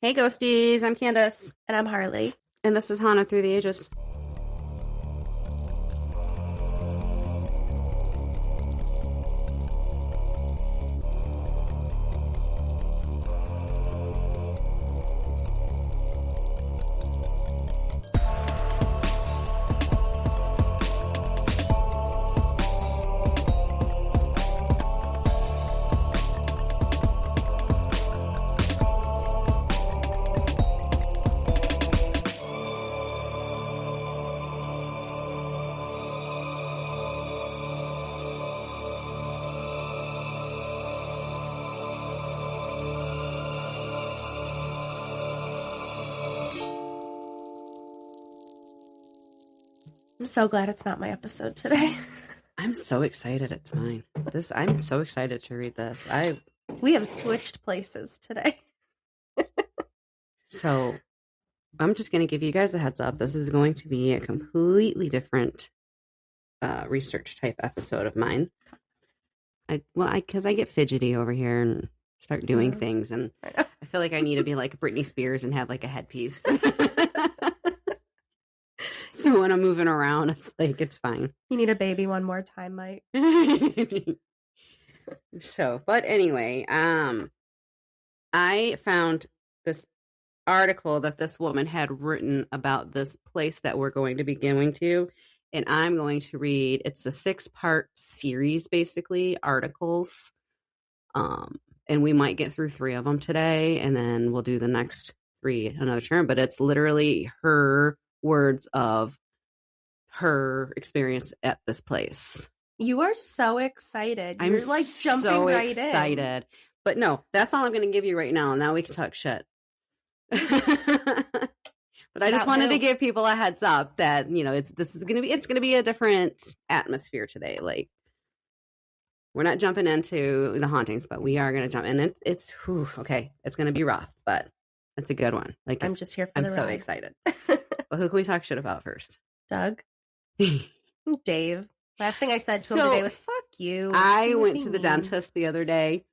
Hey ghosties, I'm Kandis, And I'm Harley. and this is Haunted Through the Ages. I'm so glad it's not my episode today. I'm so excited it's mine. I'm so excited to read this. We have switched places today. So I'm just going to give you guys a heads up. This is going to be a completely different research type episode of mine. Because I get fidgety over here and start doing things, and I feel like I need to be like Britney Spears and have like a headpiece. So when I'm moving around, it's fine. You need a baby one more time, Mike. But anyway, I found this article that this woman had written about this place that we're going to be going to, and I'm going to read. It's a 6-part series, basically, articles. And we might get through 3 of them today, and then we'll do the next 3 another term. But it's literally her words of her experience at this place. You are so excited. I'm You're like jumping so right excited. But no, that's all I'm going to give you right now. And now we can talk shit. But I just wanted to give people a heads up that, it's going to be a different atmosphere today. Like, we're not jumping into the hauntings, but we are going to jump in. It's okay. It's going to be rough, but it's a good one. Like, I'm just here for I'm the so ride. excited. But who can we talk shit about first? Doug. Dave. Last thing I said to him today was, fuck you. I went to the dentist the other day,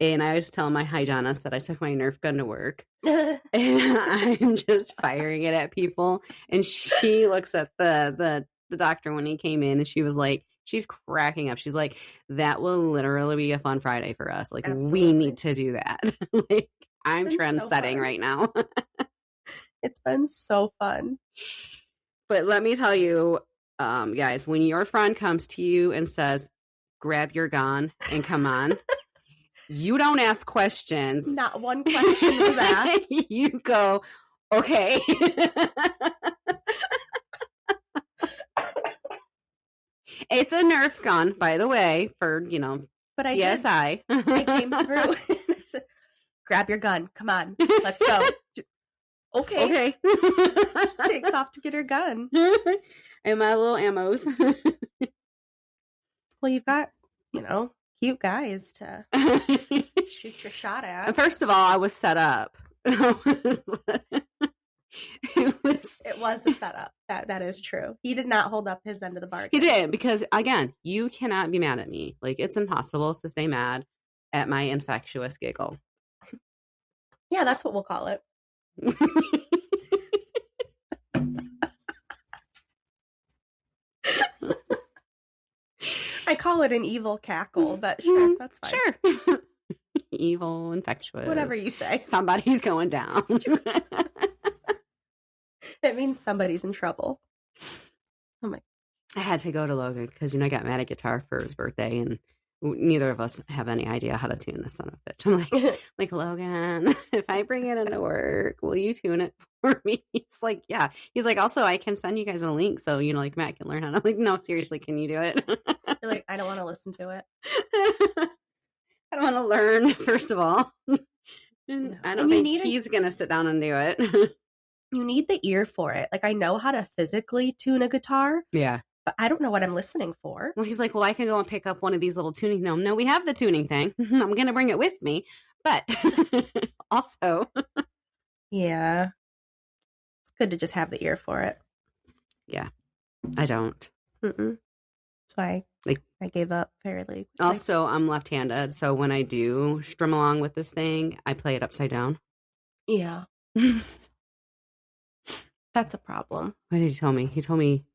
and I was telling my hygienist that I took my Nerf gun to work. And I'm just firing it at people. And she looks at the doctor when he came in, and she was like, she's cracking up. She's like, that will literally be a fun Friday for us. Like, Absolutely. We need to do that. Like, I'm trend-setting right now. It's been so fun. But let me tell you, guys, when your friend comes to you and says, grab your gun and come on, you don't ask questions. Not one question was asked. You go, okay. It's a Nerf gun, by the way, for, but PSI. I came through and I said, grab your gun. Come on. Let's go. Okay. Takes off to get her gun. And my little ammos. Well, you've got, cute guys to shoot your shot at. First of all, I was set up. It was a setup. That is true. He did not hold up his end of the bargain. He did, because, again, you cannot be mad at me. Like, it's impossible to stay mad at my infectious giggle. Yeah, that's what we'll call it. I call it an evil cackle, but sure, that's fine. Sure. Evil, infectious. Whatever you say. Somebody's going down. It means somebody's in trouble. Oh my. I had to go to Logan because, I got mad at guitar for his birthday, and neither of us have any idea how to tune this son of a bitch. I'm like, Logan, if I bring it into work, will you tune it for me? He's like, yeah. He's like, also, I can send you guys a link so, like, Matt can learn how to. I'm like, no, seriously, can you do it? You're like, I don't want to listen to it. I don't want to learn, first of all. No. I don't think he's going to sit down and do it. You need the ear for it. Like, I know how to physically tune a guitar. Yeah. But I don't know what I'm listening for. Well, he's like, well, I can go and pick up one of these little tuning. No, we have the tuning thing. I'm going to bring it with me. But also. Yeah. It's good to just have the ear for it. Yeah. I don't. That's why I gave up fairly. Also, I'm left-handed. So when I do strum along with this thing, I play it upside down. Yeah. That's a problem. What did he tell me? He told me,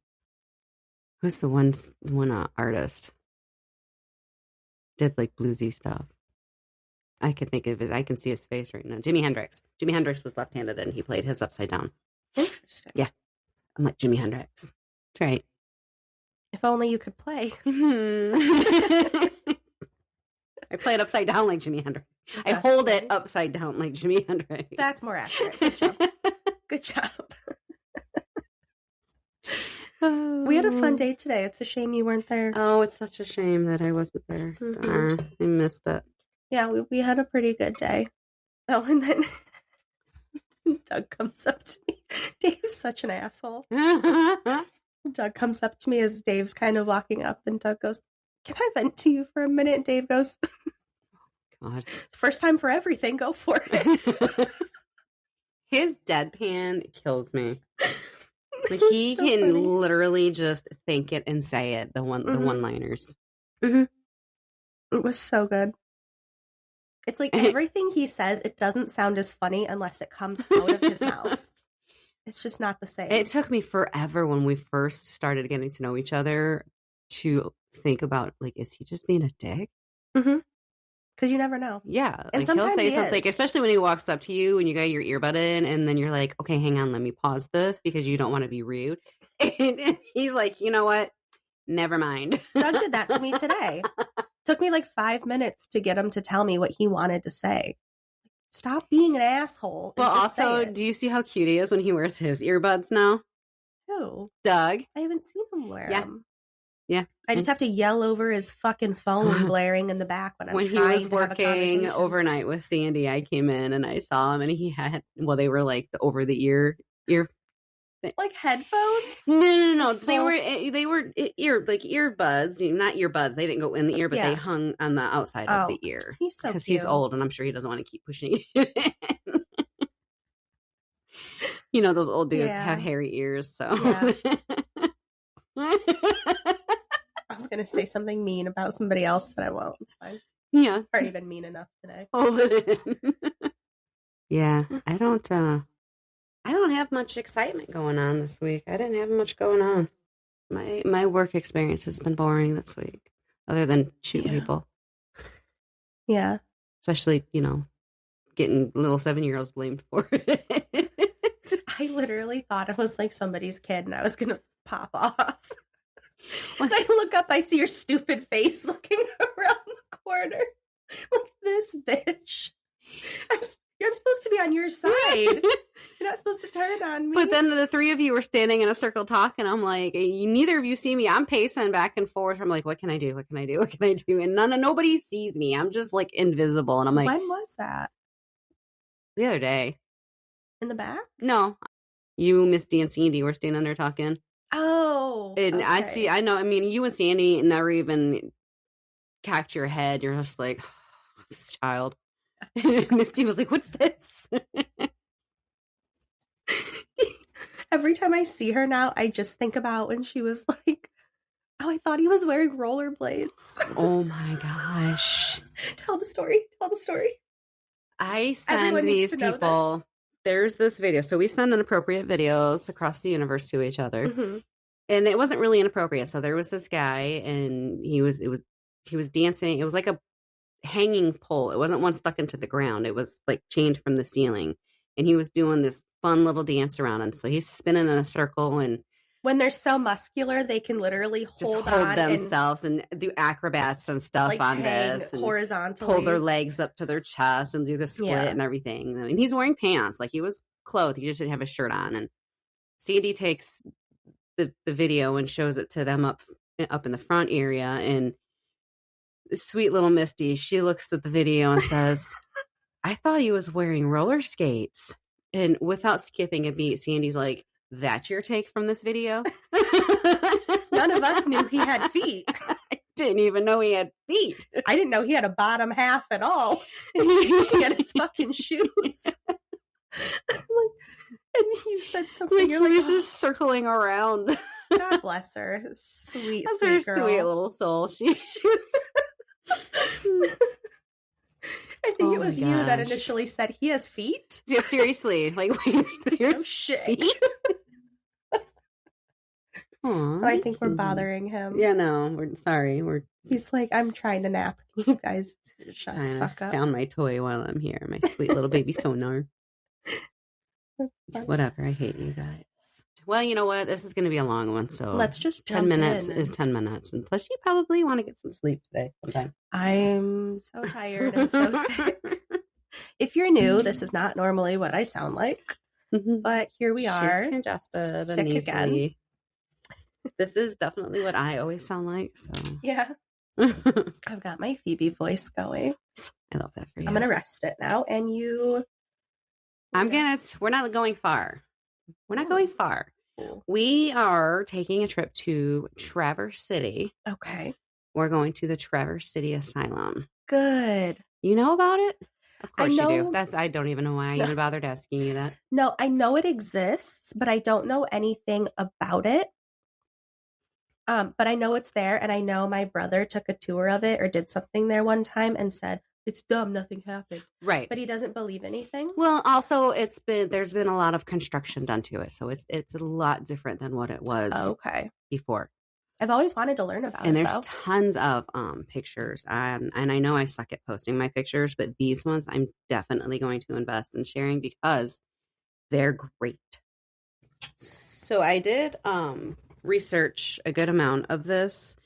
who's the one artist? Did like bluesy stuff. I can think of it. I can see his face right now. Jimi Hendrix. Jimi Hendrix was left-handed and he played his upside down. Interesting. Yeah. I'm like, Jimi Hendrix. That's right. If only you could play. I play it upside down like Jimi Hendrix. I hold it upside down like Jimi Hendrix. That's more accurate. Good job. Good job. We had a fun day today. It's a shame you weren't there. Oh, it's such a shame that I wasn't there. Darn, I missed it. Yeah, we had a pretty good day. Oh, and then Doug comes up to me. Dave's such an asshole. Doug comes up to me as Dave's kind of walking up, and Doug goes, "Can I vent to you for a minute?" And Dave goes, God. First time for everything, go for it. His deadpan kills me. Like he so can funny. literally just think it and say it. The one-liners. It was so good. It's like everything he says, it doesn't sound as funny unless it comes out of his mouth. It's just not the same. It took me forever when we first started getting to know each other to think about, like, is he just being a dick? Because you never know. Yeah. And like he'll say he something, especially when he walks up to you and you got your earbud in and then you're like, okay, hang on, let me pause this because you don't want to be rude. And he's like, you know what? Never mind. Doug did that to me today. Took me like 5 minutes to get him to tell me what he wanted to say. Stop being an asshole. Well, also, do you see how cute he is when he wears his earbuds now? Who? Doug. I haven't seen him wear them. Yeah. I just have to yell over his fucking phone blaring in the back when he was working overnight with Sandy. I came in and I saw him, and he had, well, they were like the over the ear like headphones. No. They were earbuds, not earbuds. They didn't go in the ear, but they hung on the outside of the ear. He's so because he's old, and I'm sure he doesn't want to keep pushing it in. You know, those old dudes have hairy ears, so. Yeah. I was going to say something mean about somebody else, but I won't. It's fine. Yeah. Already been mean enough today. Hold it in. Yeah. I don't have much excitement going on this week. I didn't have much going on. My work experience has been boring this week, other than shooting people. Yeah. Especially, getting little 7-year-olds blamed for it. I literally thought it was like somebody's kid and I was going to pop off. When I look up, I see your stupid face looking around the corner. Like, this bitch. I'm supposed to be on your side. You're not supposed to turn on me. But then the three of you were standing in a circle talking. I'm like, neither of you see me. I'm pacing back and forth. I'm like, what can I do? What can I do? What can I do? And nobody sees me. I'm just like invisible. And I'm like, when was that? The other day. In the back? No. You, Miss D, and Sandy were standing there talking. Oh. And okay. I know, I mean, you and Sandy never even cocked your head. You're just like, oh, this child. Misty was like, what's this? Every time I see her now, I just think about when she was like, oh, I thought he was wearing rollerblades. Oh my gosh. Tell the story. I send these people, there's this video. So we send inappropriate videos across the universe to each other. Mm-hmm. And it wasn't really inappropriate. So there was this guy and he was dancing. It was like a hanging pole. It wasn't one stuck into the ground. It was like chained from the ceiling. And he was doing this fun little dance around. And so he's spinning in a circle. And when they're so muscular, they can literally hold themselves and do acrobats and stuff like on this. And horizontally. Pull their legs up to their chest and do the split and everything. I mean, he's wearing pants. Like he was clothed. He just didn't have a shirt on. And Sandy takes the video and shows it to them up in the front area. And sweet little Misty, she looks at the video and says, I thought he was wearing roller skates. And without skipping a beat, Sandy's like, that's your take from this video? None of us knew he had feet. I didn't even know he had feet. I didn't know he had a bottom half at all. And she's looking at his fucking shoes. And you said something. Like, you're just circling around. God bless her. Sweet, that's sweet her girl. Sweet little soul. She's I think think it was my you that gosh. initially said he has feet. Yeah, seriously. Like, wait, there's Oh, shit. feet? Aw, I think we're thank you. bothering him. Yeah, no, we're sorry. He's like, I'm trying to nap. You guys shut the fuck up. Found my toy while I'm here. My sweet little baby sonar. Whatever. I hate you guys. Well, you know what? This is going to be a long one, so let's just 10 minutes is 10 minutes. And plus, you probably want to get some sleep today sometime. I'm so tired and so sick. If you're new, this is not normally what I sound like, but here we are. She's congested sick and again. nasally. This is definitely what I always sound like. So yeah, I've got my Phoebe voice going. I love that for you. I'm gonna rest it now, and you. We're not going far. We're not going far. We are taking a trip to Traverse City. Okay. We're going to the Traverse City Asylum. Good. You know about it? Of course you do. No. I don't even know why I even bothered asking you that. No, I know it exists, but I don't know anything about it. But I know it's there, and I know my brother took a tour of it or did something there one time and said, it's dumb, nothing happened. Right. But he doesn't believe anything. Well, also there's been a lot of construction done to it, so it's a lot different than what it was before. I've always wanted to learn about it. And there's tons of pictures. And I know I suck at posting my pictures, but these ones I'm definitely going to invest in sharing because they're great. So I did research a good amount of this.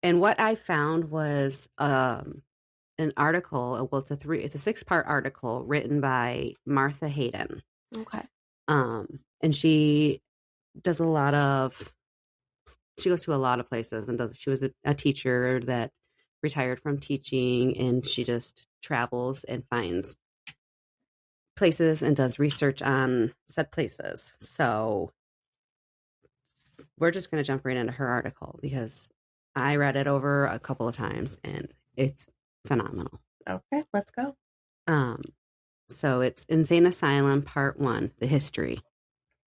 And what I found was an article. Well, it's a 6-part article written by Martha Hayden. Okay. And she does she goes to a lot of places and she was a teacher that retired from teaching, and she just travels and finds places and does research on said places. So we're just going to jump right into her article because I read it over a couple of times and it's phenomenal. Okay, let's go. So it's Insane Asylum Part 1, The History.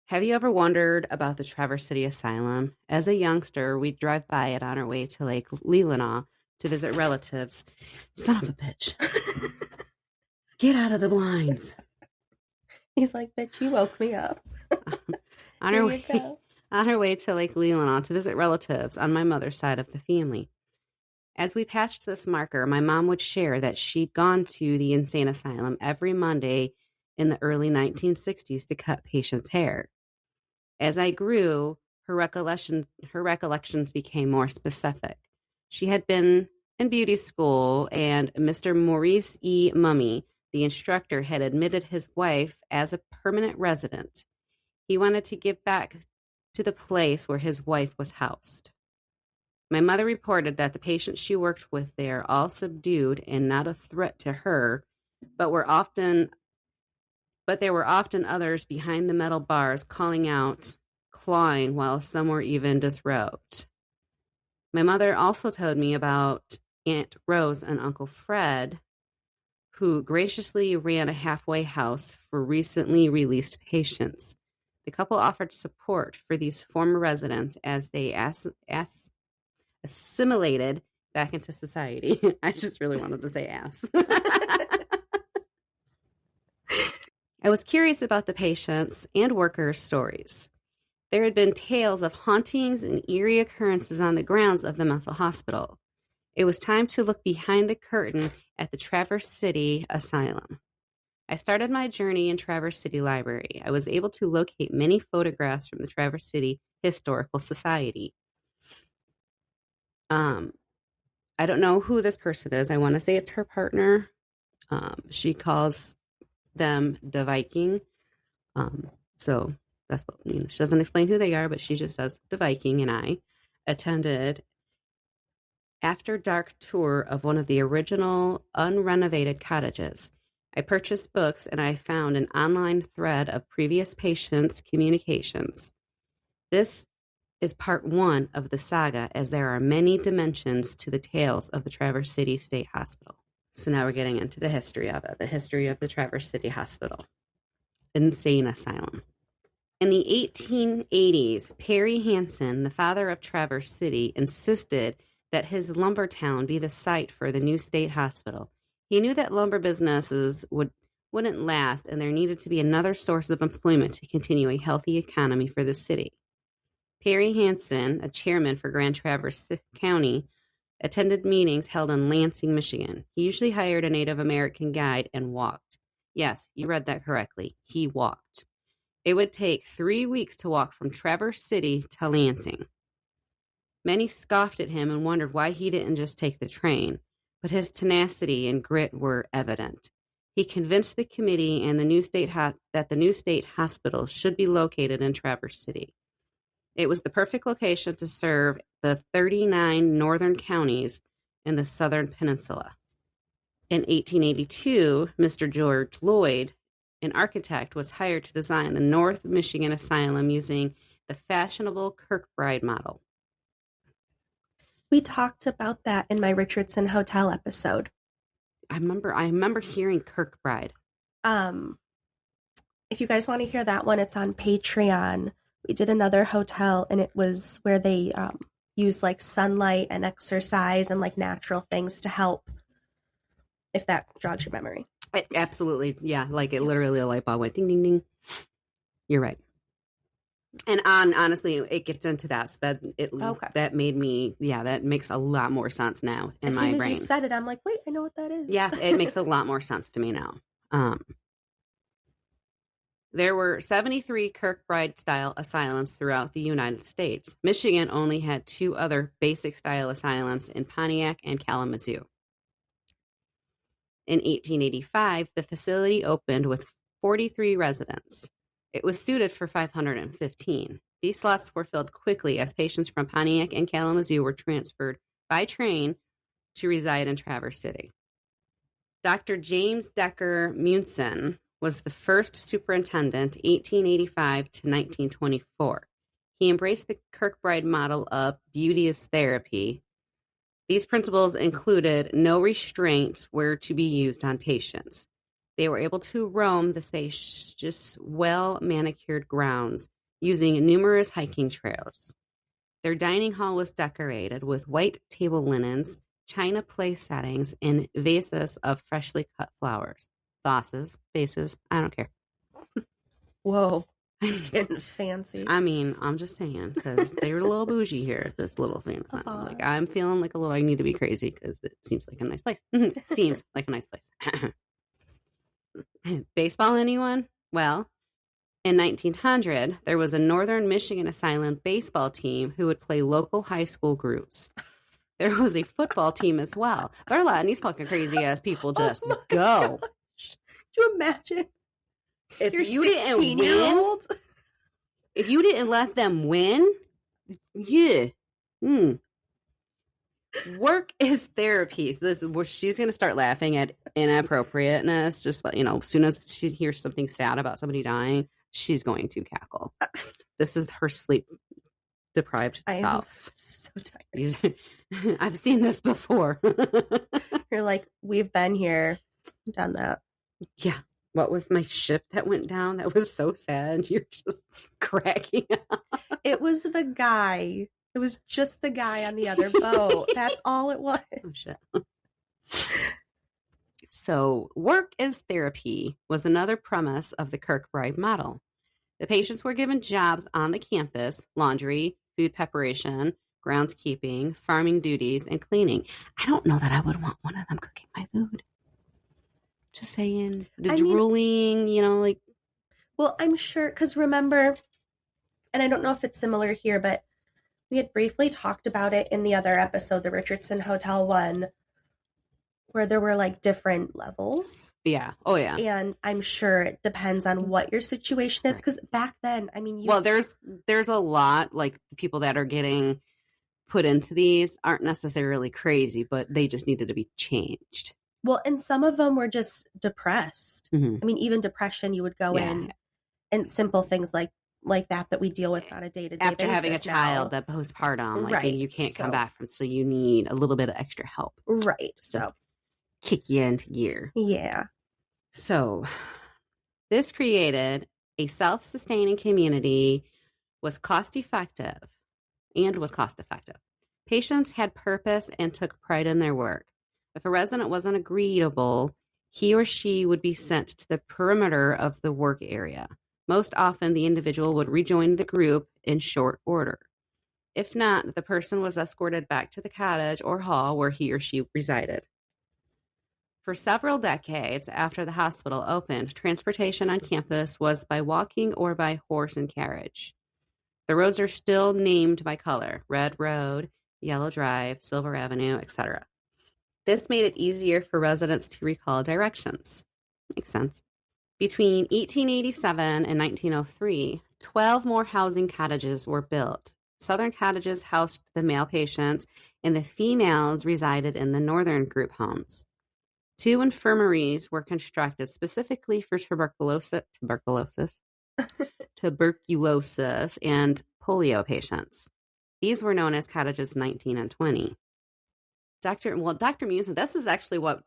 Have you ever wondered about the Traverse City Asylum? As a youngster, we'd drive by it on our way to Lake Leelanau to visit relatives. Son of a bitch. Get out of the blinds. He's like, bitch, you woke me up. On our way to Lake Leelanau to visit relatives on my mother's side of the family. As we passed this marker, my mom would share that she'd gone to the insane asylum every Monday in the early 1960s to cut patients' hair. As I grew, her recollections became more specific. She had been in beauty school, and Mr. Maurice E. Mummy, the instructor, had admitted his wife as a permanent resident. He wanted to give back to the place where his wife was housed. My mother reported that the patients she worked with there all subdued and not a threat to her, but there were often others behind the metal bars calling out, clawing, while some were even disrobed. My mother also told me about Aunt Rose and Uncle Fred, who graciously ran a halfway house for recently released patients. The couple offered support for these former residents as they assimilated back into society. I just really wanted to say ass. I was curious about the patients' and workers' stories. There had been tales of hauntings and eerie occurrences on the grounds of the mental hospital. It was time to look behind the curtain at the Traverse City Asylum. I started my journey in Traverse City Library. I was able to locate many photographs from the Traverse City Historical Society. I don't know who this person is. I want to say it's her partner. She calls them the Viking. So that's what, she doesn't explain who they are, but she just says the Viking. And I attended after dark tour of one of the original unrenovated cottages. I purchased books and I found an online thread of previous patients' communications. This is part 1 of the saga, as there are many dimensions to the tales of the Traverse City State Hospital. So now we're getting into the history of it, the history of the Traverse City Hospital. Insane Asylum. In the 1880s, Perry Hansen, the father of Traverse City, insisted that his lumber town be the site for the new state hospital. He knew that lumber businesses wouldn't last, and there needed to be another source of employment to continue a healthy economy for the city. Perry Hansen, a chairman for Grand Traverse County, attended meetings held in Lansing, Michigan. He usually hired a Native American guide and walked. Yes, you read that correctly. He walked. It would take 3 weeks to walk from Traverse City to Lansing. Many scoffed at him and wondered why he didn't just take the train, but his tenacity and grit were evident. He convinced the committee and the new state that the new state hospital should be located in Traverse City. It was the perfect location to serve the 39 northern counties in the southern peninsula. In 1882, Mr. George Lloyd, an architect, was hired to design the North Michigan Asylum using the fashionable Kirkbride model. We talked about that in my Richardson Hotel episode. I remember hearing Kirkbride. If you guys want to hear that one, it's on Patreon. We did another hotel, and it was where they use like sunlight and exercise and like natural things to help, if that jogs your memory. Absolutely. Yeah, like it literally a light bulb went ding, ding, ding. You're right. And honestly, it gets into that. So that made me, that makes a lot more sense now in my brain. As soon as you said it, I'm like, wait, I know what that is. Yeah, it makes a lot more sense to me now. There were 73 Kirkbride-style asylums throughout the United States. Michigan only had 2 other basic-style asylums in Pontiac and Kalamazoo. In 1885, the facility opened with 43 residents. It was suited for 515. These slots were filled quickly as patients from Pontiac and Kalamazoo were transferred by train to reside in Traverse City. Dr. James Decker Munson was the first superintendent, 1885 to 1924. He embraced the Kirkbride model of beauty as therapy. These principles included no restraints were to be used on patients. They were able to roam the spacious, well-manicured grounds using numerous hiking trails. Their dining hall was decorated with white table linens, china place settings, and vases of freshly cut flowers. Vases, I don't care. Whoa, getting fancy. I mean, I'm just saying, because they're a little bougie here at this little thing. Like, I'm feeling like I need to be crazy because it seems like a nice place. Seems like a nice place. Baseball, anyone? Well, in 1900, there was a Northern Michigan Asylum baseball team who would play local high school groups. There was a football team as well. They're letting these fucking crazy-ass people just go. Gosh. Do you imagine? If you didn't win, if you didn't let them win, yeah. Work is therapy. She's going to start laughing at inappropriateness. Just as soon as she hears something sad about somebody dying, she's going to cackle. This is her sleep deprived self. So tired. I've seen this before. You're like, we've been here, done that. Yeah. What was my ship that went down? That was so sad. You're just cracking up. It was the guy. It was just the guy on the other boat. That's all it was. Oh, shit. So, work as therapy was another premise of the Kirkbride model. The patients were given jobs on the campus: laundry, food preparation, groundskeeping, farming duties, and cleaning. I don't know that I would want one of them cooking my food. Just saying. Drooling, Well, I'm sure, because remember, and I don't know if it's similar here, but we had briefly talked about it in the other episode, the Richardson Hotel one, where there were like different levels. Yeah. Oh, yeah. And I'm sure it depends on what your situation is, because back then, I mean, there's a lot, like the people that are getting put into these aren't necessarily crazy, but they just needed to be changed. Well, and some of them were just depressed. Mm-hmm. I mean, even depression, you would go in, and simple things like that we deal with on a day-to-day basis. After having a child, that postpartum, right. You can't come back from, so you need a little bit of extra help. Right. So kick you into gear. Yeah. So this created a self-sustaining community, was cost-effective. Patients had purpose and took pride in their work. If a resident wasn't agreeable, he or she would be sent to the perimeter of the work area. Most often, the individual would rejoin the group in short order. If not, the person was escorted back to the cottage or hall where he or she resided. For several decades after the hospital opened, transportation on campus was by walking or by horse and carriage. The roads are still named by color: Red Road, Yellow Drive, Silver Avenue, etc. This made it easier for residents to recall directions. Makes sense. Between 1887 and 1903, 12 more housing cottages were built. Southern cottages housed the male patients, and the females resided in the northern group homes. 2 infirmaries were constructed specifically for tuberculosis, and polio patients. These were known as cottages 19 and 20. Dr. Munson, this is actually what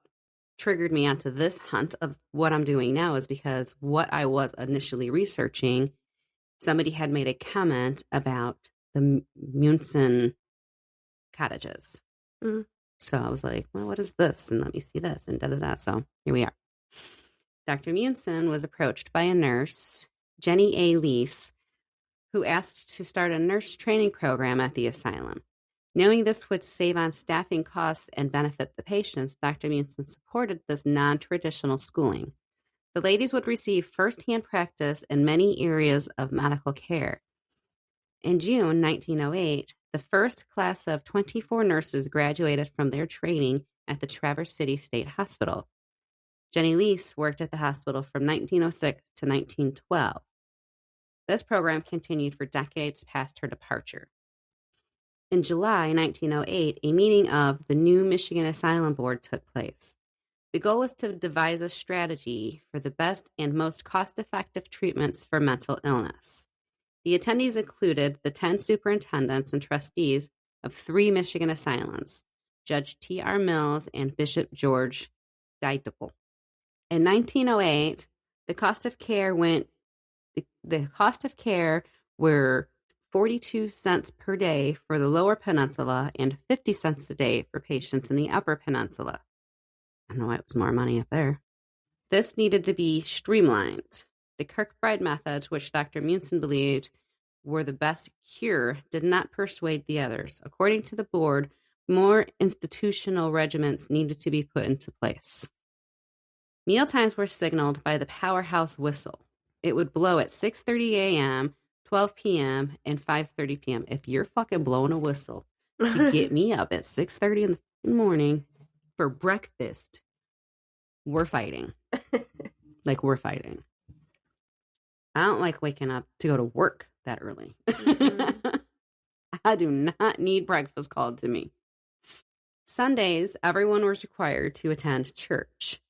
triggered me onto this hunt of what I'm doing now, is because what I was initially researching, somebody had made a comment about the Munson cottages. Mm-hmm. So I was like, well, what is this? And let me see this, and da-da-da. So here we are. Dr. Munson was approached by a nurse, Jenny A. Lease, who asked to start a nurse training program at the asylum. Knowing this would save on staffing costs and benefit the patients, Dr. Munson supported this non-traditional schooling. The ladies would receive first-hand practice in many areas of medical care. In June 1908, the first class of 24 nurses graduated from their training at the Traverse City State Hospital. Jenny Lease worked at the hospital from 1906 to 1912. This program continued for decades past her departure. In July 1908, a meeting of the new Michigan Asylum Board took place. The goal was to devise a strategy for the best and most cost-effective treatments for mental illness. The attendees included the 10 superintendents and trustees of 3 Michigan asylums, Judge T.R. Mills and Bishop George Deitel. In 1908, the cost of care were 42 cents per day for the Lower Peninsula and 50 cents a day for patients in the Upper Peninsula. I don't know why it was more money up there. This needed to be streamlined. The Kirkbride methods, which Dr. Munson believed were the best cure, did not persuade the others. According to the board, more institutional regimens needed to be put into place. Mealtimes were signaled by the powerhouse whistle. It would blow at 6:30 a.m., 12 p.m., and 5:30 p.m. If you're fucking blowing a whistle to get me up at 6:30 in the morning for breakfast, we're fighting. Like, we're fighting. I don't like waking up to go to work that early. Mm-hmm. I do not need breakfast called to me. Sundays, everyone was required to attend church.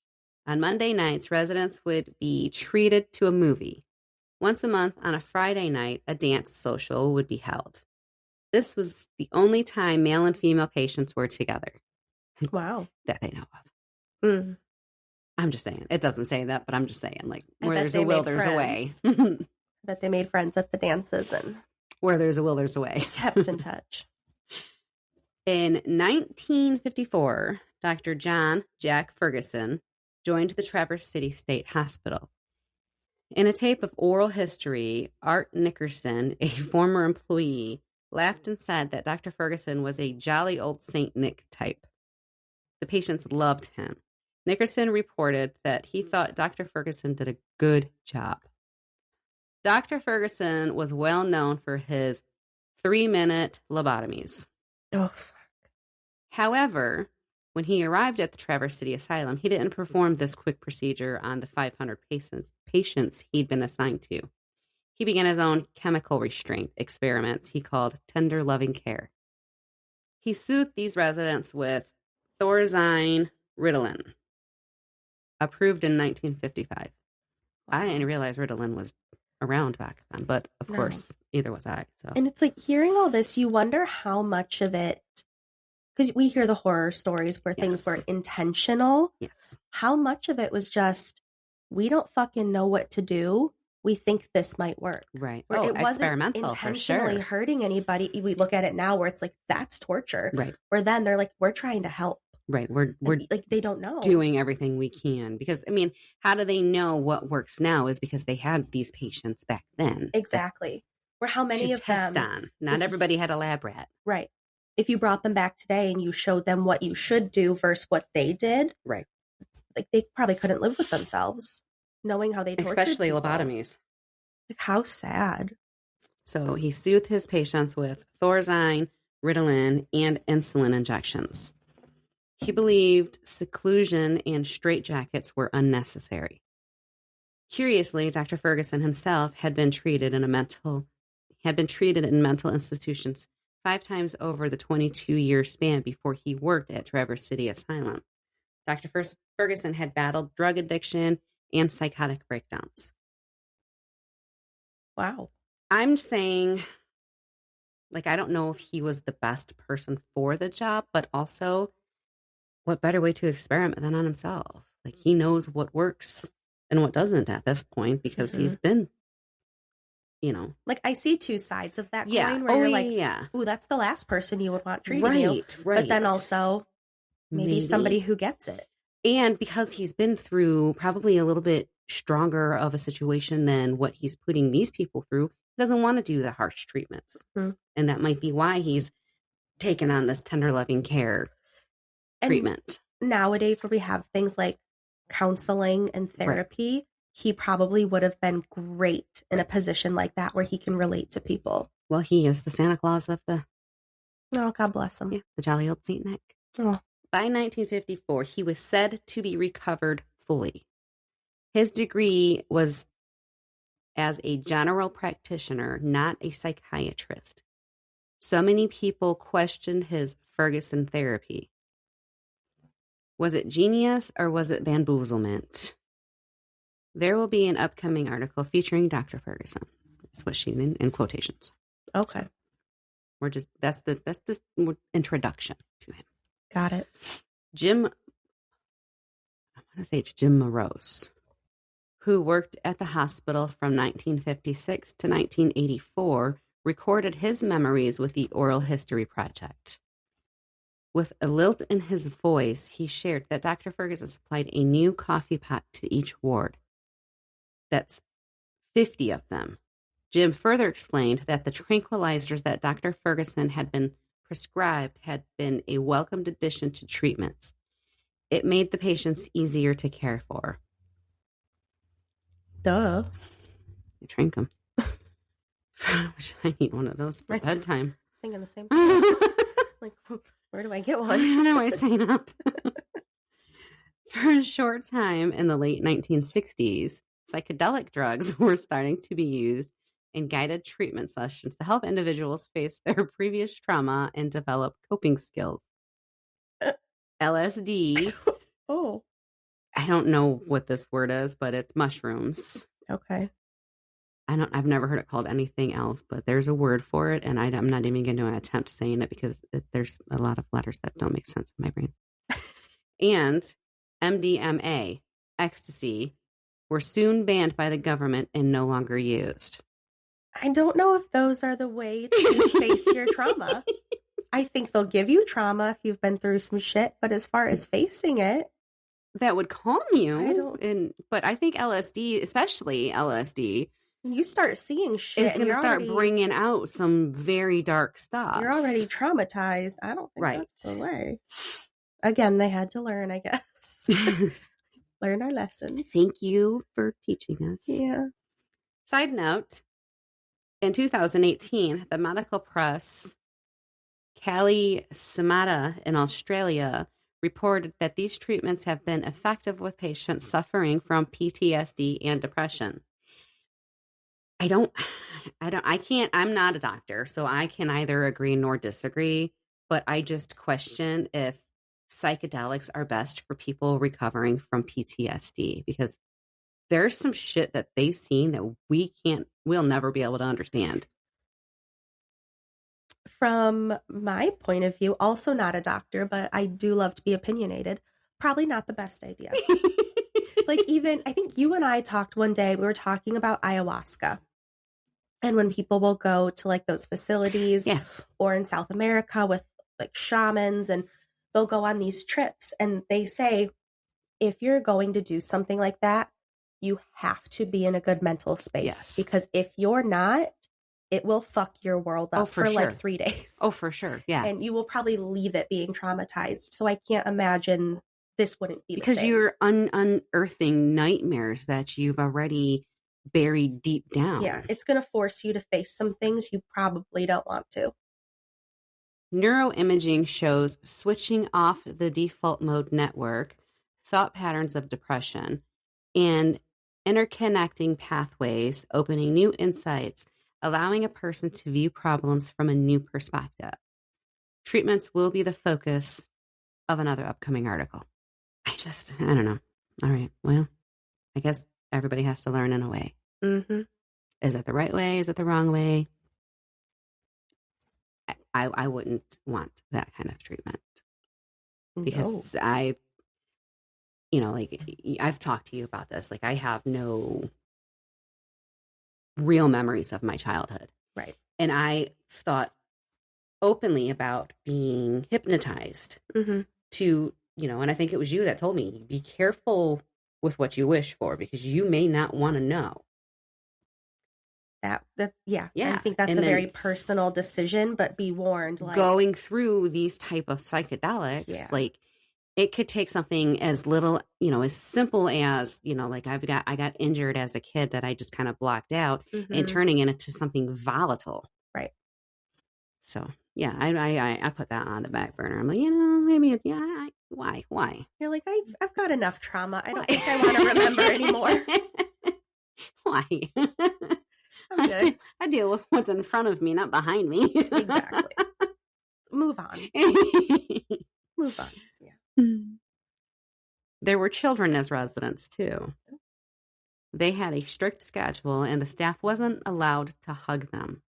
On Monday nights, residents would be treated to a movie. Once a month, on a Friday night, a dance social would be held. This was the only time male and female patients were together. Wow. That they know of. Mm. I'm just saying. It doesn't say that, but I'm just saying, like, where there's a will, there's a way. That they made friends at the dances, and where there's a will, there's a way. Kept in touch. In 1954, Dr. John Jack Ferguson joined the Traverse City State Hospital. In a tape of oral history, Art Nickerson, a former employee, laughed and said that Dr. Ferguson was a jolly old St. Nick type. The patients loved him. Nickerson reported that he thought Dr. Ferguson did a good job. Dr. Ferguson was well known for his 3-minute lobotomies. Oh, fuck. However, when he arrived at the Traverse City Asylum, he didn't perform this quick procedure on the 500 patients he'd been assigned to. He began his own chemical restraint experiments he called tender loving care. He soothed these residents with Thorazine Ritalin, approved in 1955. Wow. I didn't realize Ritalin was around back then, but of course, either was I. So. And it's like, hearing all this, you wonder how much of it, because we hear the horror stories where things were intentional. Yes. How much of it was just, we don't fucking know what to do. We think this might work. Right. Where it wasn't experimental, intentionally for sure. hurting anybody. We look at it now where it's like, that's torture. Right. Where then they're like, we're trying to help. Right. We're like they don't know. doing everything we can because, I mean, how do they know what works now is because they had these patients back then. Exactly. Or how many of test them. on. Not everybody had a lab rat. Right. If you brought them back today and you showed them what you should do versus what they did. Right. Like they probably couldn't live with themselves knowing how they tortured especially people. lobotomies. Like how sad. So he soothed his patients with Thorazine, Ritalin, and insulin injections. He believed seclusion and straitjackets were unnecessary. Curiously, Dr. Ferguson himself had been treated in mental institutions 5 times over the 22-year span before he worked at Traverse City Asylum. Dr. Ferguson had battled drug addiction and psychotic breakdowns. Wow. I'm saying, like, I don't know if he was the best person for the job, but also what better way to experiment than on himself? Like, he knows what works and what doesn't at this point because he's been, Like, I see two sides of that yeah. coin where you're like, yeah. ooh, that's the last person you would want treating you. Right. But then also maybe somebody who gets it. And because he's been through probably a little bit stronger of a situation than what he's putting these people through, he doesn't want to do the harsh treatments. Mm-hmm. And that might be why he's taken on this tender loving care treatment. And nowadays where we have things like counseling and therapy, he probably would have been great in a position like that where he can relate to people. Well, he is the Santa Claus of the... Oh, God bless him. Yeah, the jolly old Saint Nick. Oh. By 1954, he was said to be recovered fully. His degree was as a general practitioner, not a psychiatrist. So many people questioned his Ferguson therapy. Was it genius or was it bamboozlement? There will be an upcoming article featuring Dr. Ferguson. That's what she in quotations. Okay. So we're just that's the introduction to him. Got it. I want to say it's Jim Morose, who worked at the hospital from 1956 to 1984, recorded his memories with the Oral History Project. With a lilt in his voice, he shared that Dr. Ferguson supplied a new coffee pot to each ward. That's 50 of them. Jim further explained that the tranquilizers that Dr. Ferguson had been prescribed had been a welcomed addition to treatments. It made the patients easier to care for. Duh. You drink them. I need one of those for bedtime. Thinking the same thing. Like, where do I get one? How do I sign up? For a short time in the late 1960s, psychedelic drugs were starting to be used in guided treatment sessions to help individuals face their previous trauma and develop coping skills. LSD. Oh. I don't know what this word is, but it's mushrooms. Okay. I've never heard it called anything else, but there's a word for it, and I'm not even going to attempt saying it because there's a lot of letters that don't make sense in my brain. And MDMA, ecstasy, were soon banned by the government and no longer used. I don't know if those are the way to face your trauma. I think they'll give you trauma if you've been through some shit, but as far as facing it, that would calm you. But I think LSD, especially LSD, you start seeing shit, it's going to start bringing out some very dark stuff. You're already traumatized. I don't think that's the way. Again, they had to learn, I guess. Learn our lessons. Thank you for teaching us. Yeah. Side note, in 2018, the medical press, Kali Samata in Australia, reported that these treatments have been effective with patients suffering from PTSD and depression. I'm not a doctor, so I can either agree nor disagree, but I just question if psychedelics are best for people recovering from PTSD because there's some shit that they've seen that we'll never be able to understand. From my point of view, also not a doctor, but I do love to be opinionated. Probably not the best idea. Like even, I think you and I talked one day, we were talking about ayahuasca. And when people will go to like those facilities yes, or in South America with like shamans and they'll go on these trips and they say, if you're going to do something like that, you have to be in a good mental space. Yes. Because if you're not, it will fuck your world up for sure. like 3 days. Oh, for sure. Yeah. And you will probably leave it being traumatized. So I can't imagine this wouldn't be because the same. You're unearthing nightmares that you've already buried deep down. Yeah, it's going to force you to face some things you probably don't want to. Neuroimaging shows switching off the default mode network, thought patterns of depression, and interconnecting pathways, opening new insights, allowing a person to view problems from a new perspective. Treatments will be the focus of another upcoming article. I don't know. All right. Well, I guess everybody has to learn in a way. Mm-hmm. Is it the right way? Is it the wrong way? I wouldn't want that kind of treatment because I've talked to you about this. Like, I have no real memories of my childhood. Right. And I thought openly about being hypnotized to, and I think it was you that told me, be careful with what you wish for because you may not want to know. Yeah. I think that's a very personal decision, but be warned. Like, going through these type of psychedelics, like it could take something as little, as simple as, like I got injured as a kid that I just kind of blocked out and turning it into something volatile. Right. So yeah, I put that on the back burner. I'm like, maybe why? You're like, I've got enough trauma. I don't think I want to remember anymore. Why? I'm good. I deal with what's in front of me, not behind me. Exactly. Move on. Move on. Yeah. There were children as residents too. They had a strict schedule and the staff wasn't allowed to hug them.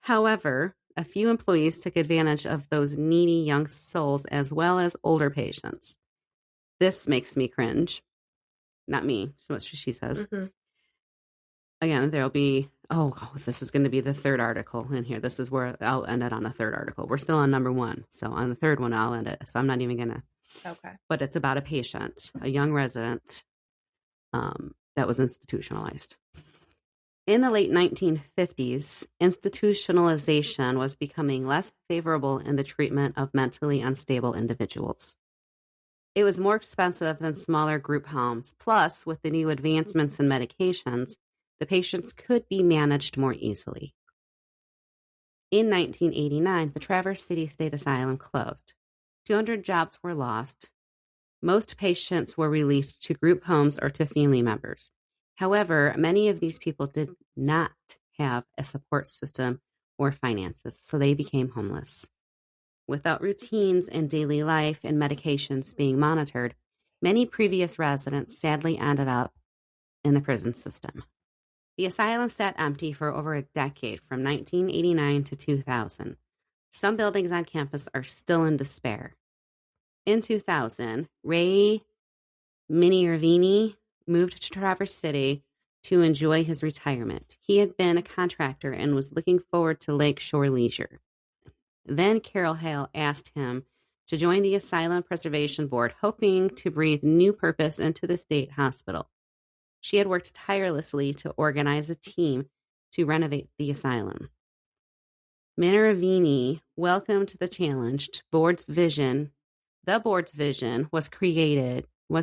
However, a few employees took advantage of those needy young souls as well as older patients. This makes me cringe. Not me, what she says. Again, there'll be, this is going to be the third article in here. This is where I'll end it on the third article. We're still on number 1. So on the third one, I'll end it. So I'm not even going to. Okay. But it's about a patient, a young resident that was institutionalized. In the late 1950s, institutionalization was becoming less favorable in the treatment of mentally unstable individuals. It was more expensive than smaller group homes. Plus, with the new advancements in medications, the patients could be managed more easily. In 1989, the Traverse City State Asylum closed. 200 jobs were lost. Most patients were released to group homes or to family members. However, many of these people did not have a support system or finances, so they became homeless. Without routines in daily life and medications being monitored, many previous residents sadly ended up in the prison system. The asylum sat empty for over a decade, from 1989 to 2000. Some buildings on campus are still in despair. In 2000, Ray Minervini moved to Traverse City to enjoy his retirement. He had been a contractor and was looking forward to lakeshore leisure. Then Carol Hale asked him to join the Asylum Preservation Board, hoping to breathe new purpose into the state hospital. She had worked tirelessly to organize a team to renovate the asylum. Minervini welcomed the challenge. The board's vision was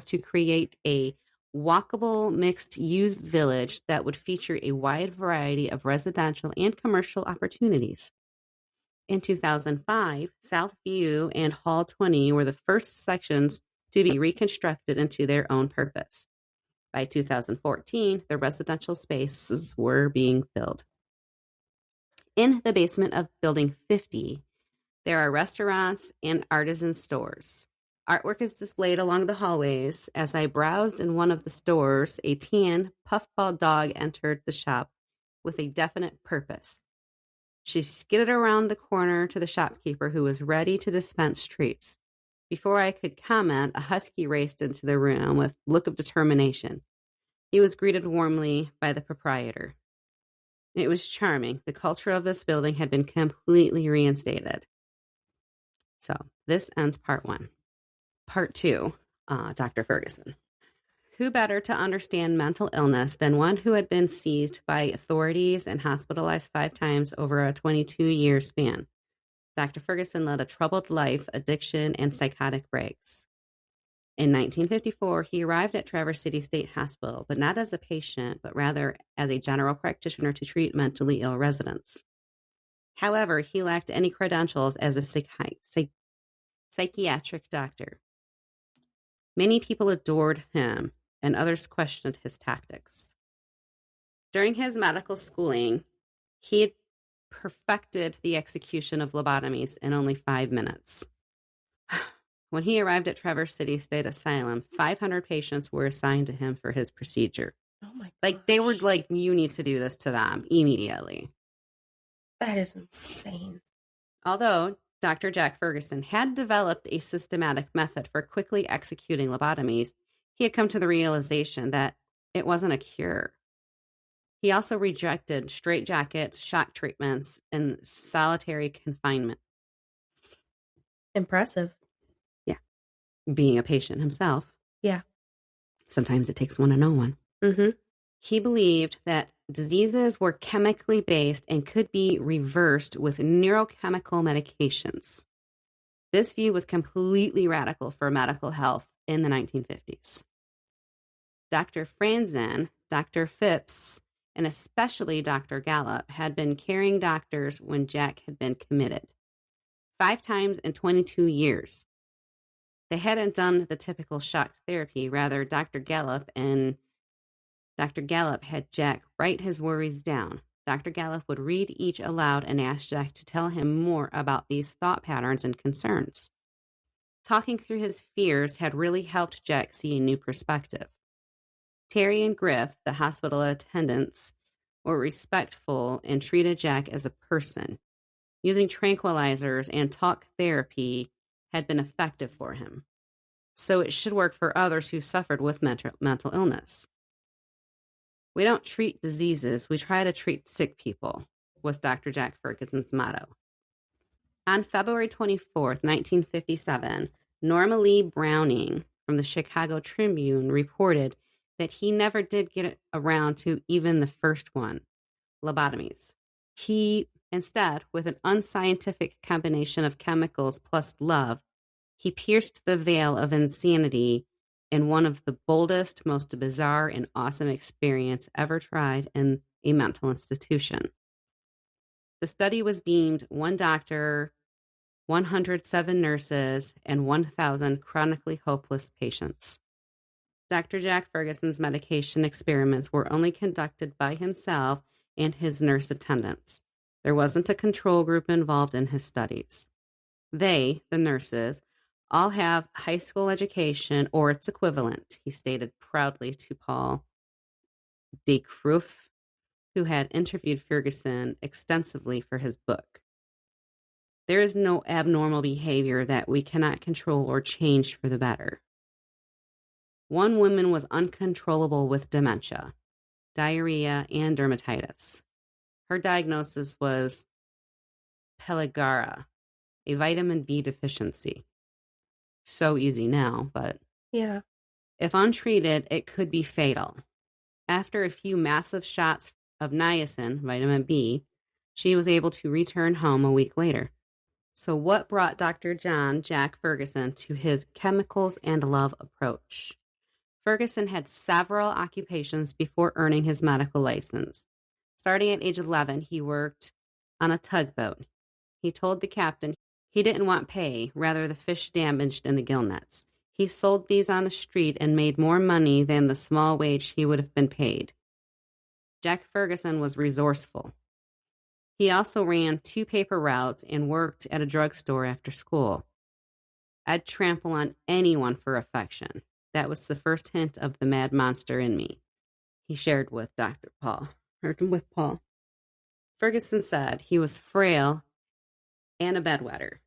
to create a walkable mixed-use village that would feature a wide variety of residential and commercial opportunities. In 2005, Southview and Hall 20 were the first sections to be reconstructed into their own purpose. By 2014, the residential spaces were being filled. In the basement of Building 50, there are restaurants and artisan stores. Artwork is displayed along the hallways. As I browsed in one of the stores, a tan, puffball dog entered the shop with a definite purpose. She skidded around the corner to the shopkeeper, who was ready to dispense treats. Before I could comment, a husky raced into the room with a look of determination. He was greeted warmly by the proprietor. It was charming. The culture of this building had been completely reinstated. So this ends part 1. Part 2, Dr. Ferguson. Who better to understand mental illness than one who had been seized by authorities and hospitalized 5 times over a 22-year span? Dr. Ferguson led a troubled life, addiction, and psychotic breaks. In 1954, he arrived at Traverse City State Hospital, but not as a patient, but rather as a general practitioner to treat mentally ill residents. However, he lacked any credentials as a psychiatric doctor. Many people adored him, and others questioned his tactics. During his medical schooling, he had perfected the execution of lobotomies in only 5 minutes. When he arrived at Traverse City State Asylum, 500 patients were assigned to him for his procedure. Oh my gosh. Like, they were like, you need to do this to them immediately. That is insane. Although Dr. Jack Ferguson had developed a systematic method for quickly executing lobotomies, he had come to the realization that it wasn't a cure. He also rejected straitjackets, shock treatments, and solitary confinement. Impressive. Yeah. Being a patient himself. Yeah. Sometimes it takes one to know one. Mm-hmm. He believed that diseases were chemically based and could be reversed with neurochemical medications. This view was completely radical for medical health in the 1950s. Dr. Franzen, Dr. Phipps, and especially Dr. Gallup had been caring doctors when Jack had been committed. 5 times in 22 years. They hadn't done the typical shock therapy. Rather, Dr. Gallup had Jack write his worries down. Dr. Gallup would read each aloud and ask Jack to tell him more about these thought patterns and concerns. Talking through his fears had really helped Jack see a new perspective. Terry and Griff, the hospital attendants, were respectful and treated Jack as a person. Using tranquilizers and talk therapy had been effective for him. So it should work for others who suffered with mental illness. We don't treat diseases, we try to treat sick people, was Dr. Jack Ferguson's motto. On February 24th, 1957, Norma Lee Browning from the Chicago Tribune reported that he never did get around to even the first one, lobotomies. He, instead, with an unscientific combination of chemicals plus love, he pierced the veil of insanity in one of the boldest, most bizarre, and awesome experience ever tried in a mental institution. The study was deemed 1 doctor, 107 nurses, and 1,000 chronically hopeless patients. Dr. Jack Ferguson's medication experiments were only conducted by himself and his nurse attendants. There wasn't a control group involved in his studies. They, the nurses, all have high school education or its equivalent, he stated proudly to Paul de Kruif, who had interviewed Ferguson extensively for his book. There is no abnormal behavior that we cannot control or change for the better. One woman was uncontrollable with dementia, diarrhea, and dermatitis. Her diagnosis was peligara, a vitamin B deficiency. So easy now, but yeah, if untreated, it could be fatal. After a few massive shots of niacin, vitamin B, she was able to return home a week later. So what brought Dr. John Jack Ferguson to his chemicals and love approach? Ferguson had several occupations before earning his medical license. Starting at age 11, he worked on a tugboat. He told the captain he didn't want pay, rather the fish damaged in the gill nets. He sold these on the street and made more money than the small wage he would have been paid. Jack Ferguson was resourceful. He also ran 2 paper routes and worked at a drugstore after school. I'd trample on anyone for affection. That was the first hint of the mad monster in me, he shared with Paul. Ferguson said he was frail and a bedwetter.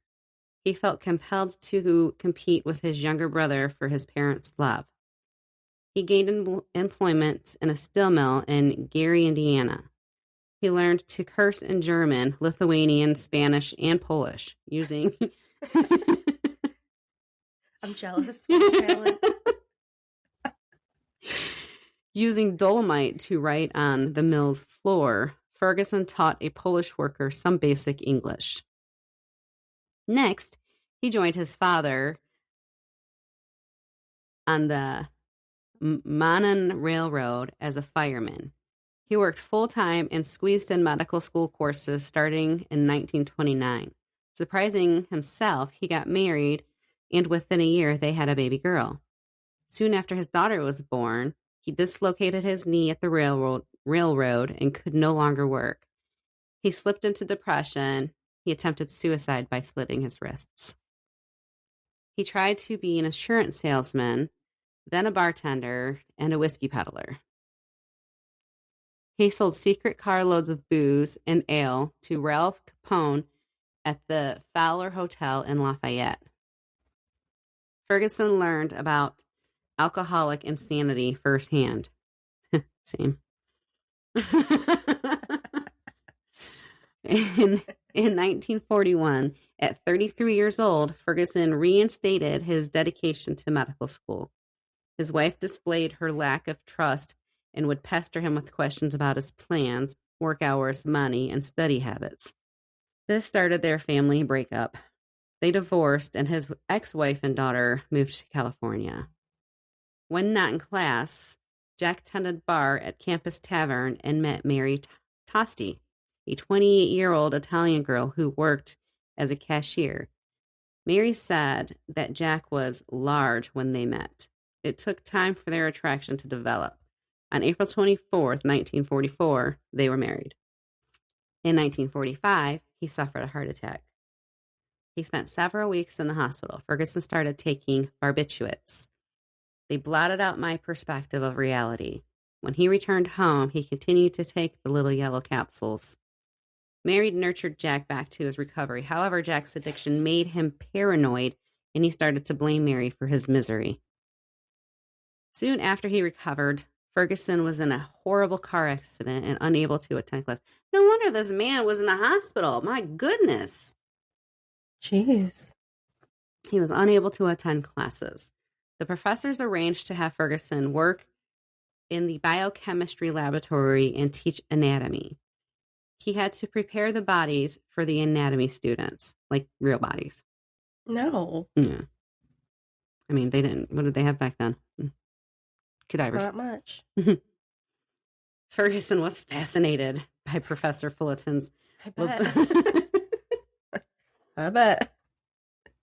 He felt compelled to compete with his younger brother for his parents' love. He gained employment in a steel mill in Gary, Indiana. He learned to curse in German, Lithuanian, Spanish, and Polish, using I'm jealous of my talent. Using dolomite to write on the mill's floor, Ferguson taught a Polish worker some basic English. Next, he joined his father on the Manan Railroad as a fireman. He worked full-time and squeezed in medical school courses starting in 1929. Surprising himself, he got married, and within a year, they had a baby girl. Soon after his daughter was born, he dislocated his knee at the railroad and could no longer work. He slipped into depression. He attempted suicide by slitting his wrists. He tried to be an insurance salesman, then a bartender, and a whiskey peddler. He sold secret carloads of booze and ale to Ralph Capone at the Fowler Hotel in Lafayette. Ferguson learned about alcoholic insanity firsthand. Same. In 1941, at 33 years old, Ferguson reinstated his dedication to medical school. His wife displayed her lack of trust and would pester him with questions about his plans, work hours, money, and study habits. This started their family breakup. They divorced, and his ex-wife and daughter moved to California. When not in class, Jack tended bar at Campus Tavern and met Mary Tosti, a 28-year-old Italian girl who worked as a cashier. Mary said that Jack was large when they met. It took time for their attraction to develop. On April 24th, 1944, they were married. In 1945, he suffered a heart attack. He spent several weeks in the hospital. Ferguson started taking barbiturates. They blotted out my perspective of reality. When he returned home, he continued to take the little yellow capsules. Mary nurtured Jack back to his recovery. However, Jack's addiction made him paranoid, and he started to blame Mary for his misery. Soon after he recovered, Ferguson was in a horrible car accident and unable to attend class. No wonder this man was in the hospital. My goodness. Jeez. He was unable to attend classes. The professors arranged to have Ferguson work in the biochemistry laboratory and teach anatomy. He had to prepare the bodies for the anatomy students, like real bodies. No. Yeah. I mean, they didn't. What did they have back then? Cadavers. Not much. Ferguson was fascinated by Professor Fullerton's. I bet. I bet.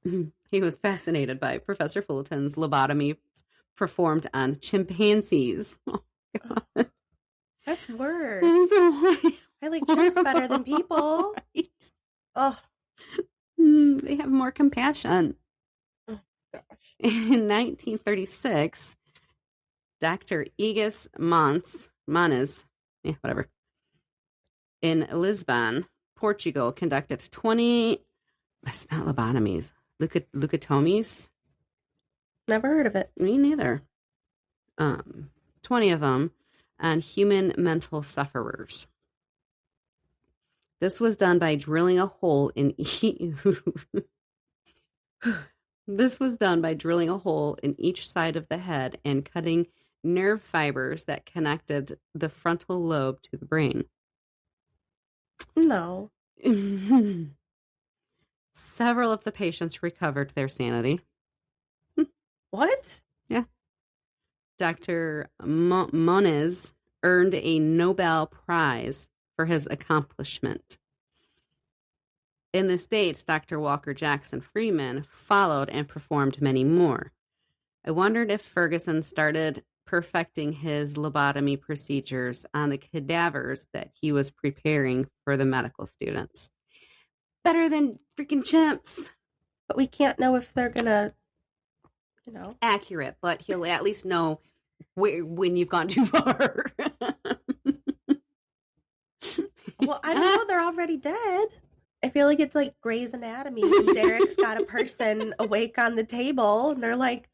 He was fascinated by Professor Fullerton's lobotomy performed on chimpanzees. Oh, God. That's worse. I like chimps better than people. Right. Oh. They have more compassion. Oh, gosh. In 1936, Dr. Egas Manes, in Lisbon, Portugal, conducted 20, it's not lobotomies, leucotomies. Never heard of it. Me neither. 20 of them on human mental sufferers. This was done by drilling a hole in each side of the head and cutting nerve fibers that connected the frontal lobe to the brain. No. Several of the patients recovered their sanity. What? Yeah. Dr. Moniz earned a Nobel Prize for his accomplishment. In the States, Dr. Walker Jackson Freeman followed and performed many more. I wondered if Ferguson started perfecting his lobotomy procedures on the cadavers that he was preparing for the medical students. Better than freaking chimps. But we can't know if they're gonna, accurate, but he'll at least know when you've gone too far. Well, I don't know. They're already dead. I feel like it's like Grey's Anatomy. And Derek's got a person awake on the table, and they're like,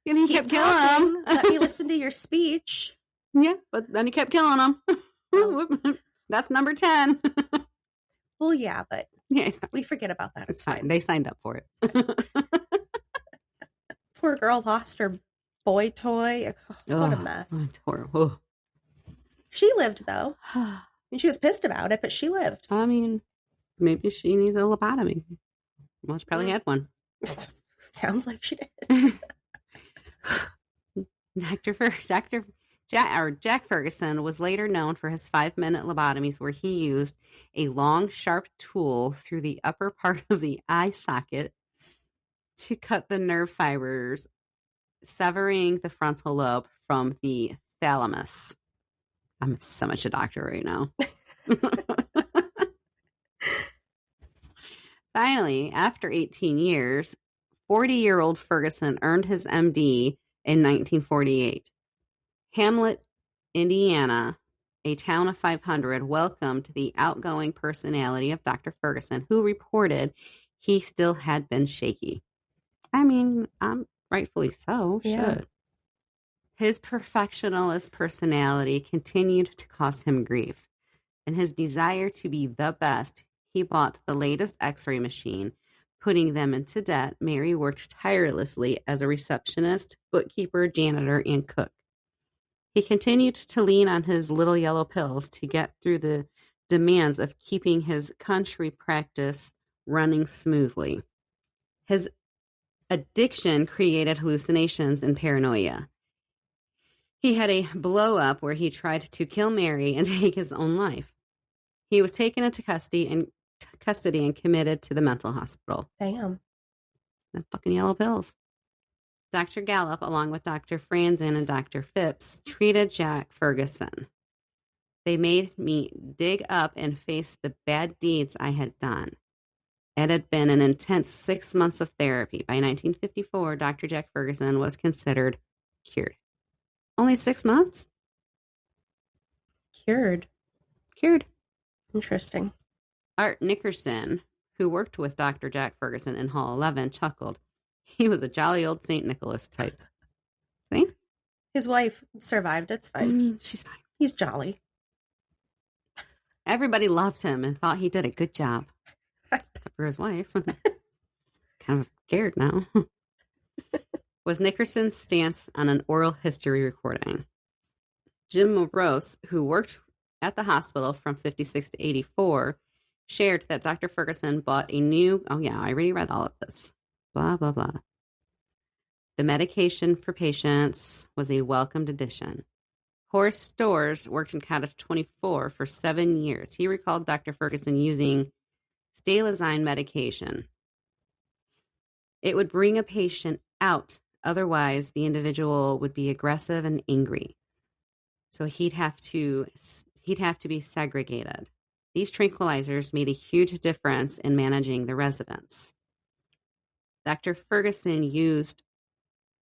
and he kept killing him. Let me listen to your speech. Yeah, but then he kept killing him. That's number 10. Well, yeah, but Yeah, We forget about that. it's fine. They signed up for it. Poor girl lost her boy toy. Oh, what a mess. It's horrible. She lived, though. And she was pissed about it, but she lived. I mean, maybe she needs a lobotomy. Well, she probably had one. Sounds like she did. Jack Ferguson was later known for his 5-minute lobotomies where he used a long, sharp tool through the upper part of the eye socket to cut the nerve fibers, severing the frontal lobe from the thalamus. I'm so much a doctor right now. Finally, after 18 years, 40-year-old Ferguson earned his MD in 1948. Hamlet, Indiana, a town of 500, welcomed the outgoing personality of Dr. Ferguson, who reported he still had been shaky. I mean, rightfully so. Yeah. Should. His perfectionist personality continued to cause him grief. In his desire to be the best, he bought the latest X-ray machine. Putting them into debt, Mary worked tirelessly as a receptionist, bookkeeper, janitor, and cook. He continued to lean on his little yellow pills to get through the demands of keeping his country practice running smoothly. His addiction created hallucinations and paranoia. He had a blow-up where he tried to kill Mary and take his own life. He was taken into custody and committed to the mental hospital. Damn. The fucking yellow pills. Dr. Gallup, along with Dr. Franzen and Dr. Phipps, treated Jack Ferguson. They made me dig up and face the bad deeds I had done. It had been an intense 6 months of therapy. By 1954, Dr. Jack Ferguson was considered cured. Only 6 months? Cured. Interesting. Art Nickerson, who worked with Dr. Jack Ferguson in Hall 11, chuckled. He was a jolly old St. Nicholas type. See? His wife survived. It's fine. She's fine. He's jolly. Everybody loved him and thought he did a good job. Except for his wife. Kind of scared now. Was Nickerson's stance on an oral history recording. Jim Morose, who worked at the hospital from 56 to 84, shared that Dr. Ferguson bought a new... Oh, yeah, I already read all of this. Blah, blah, blah. The medication for patients was a welcomed addition. Horace Storrs worked in Cottage 24 for 7 years. He recalled Dr. Ferguson using stalazine medication. It would bring a patient out. Otherwise, the individual would be aggressive and angry. So he'd have to be segregated. These tranquilizers made a huge difference in managing the residents. Dr. Ferguson used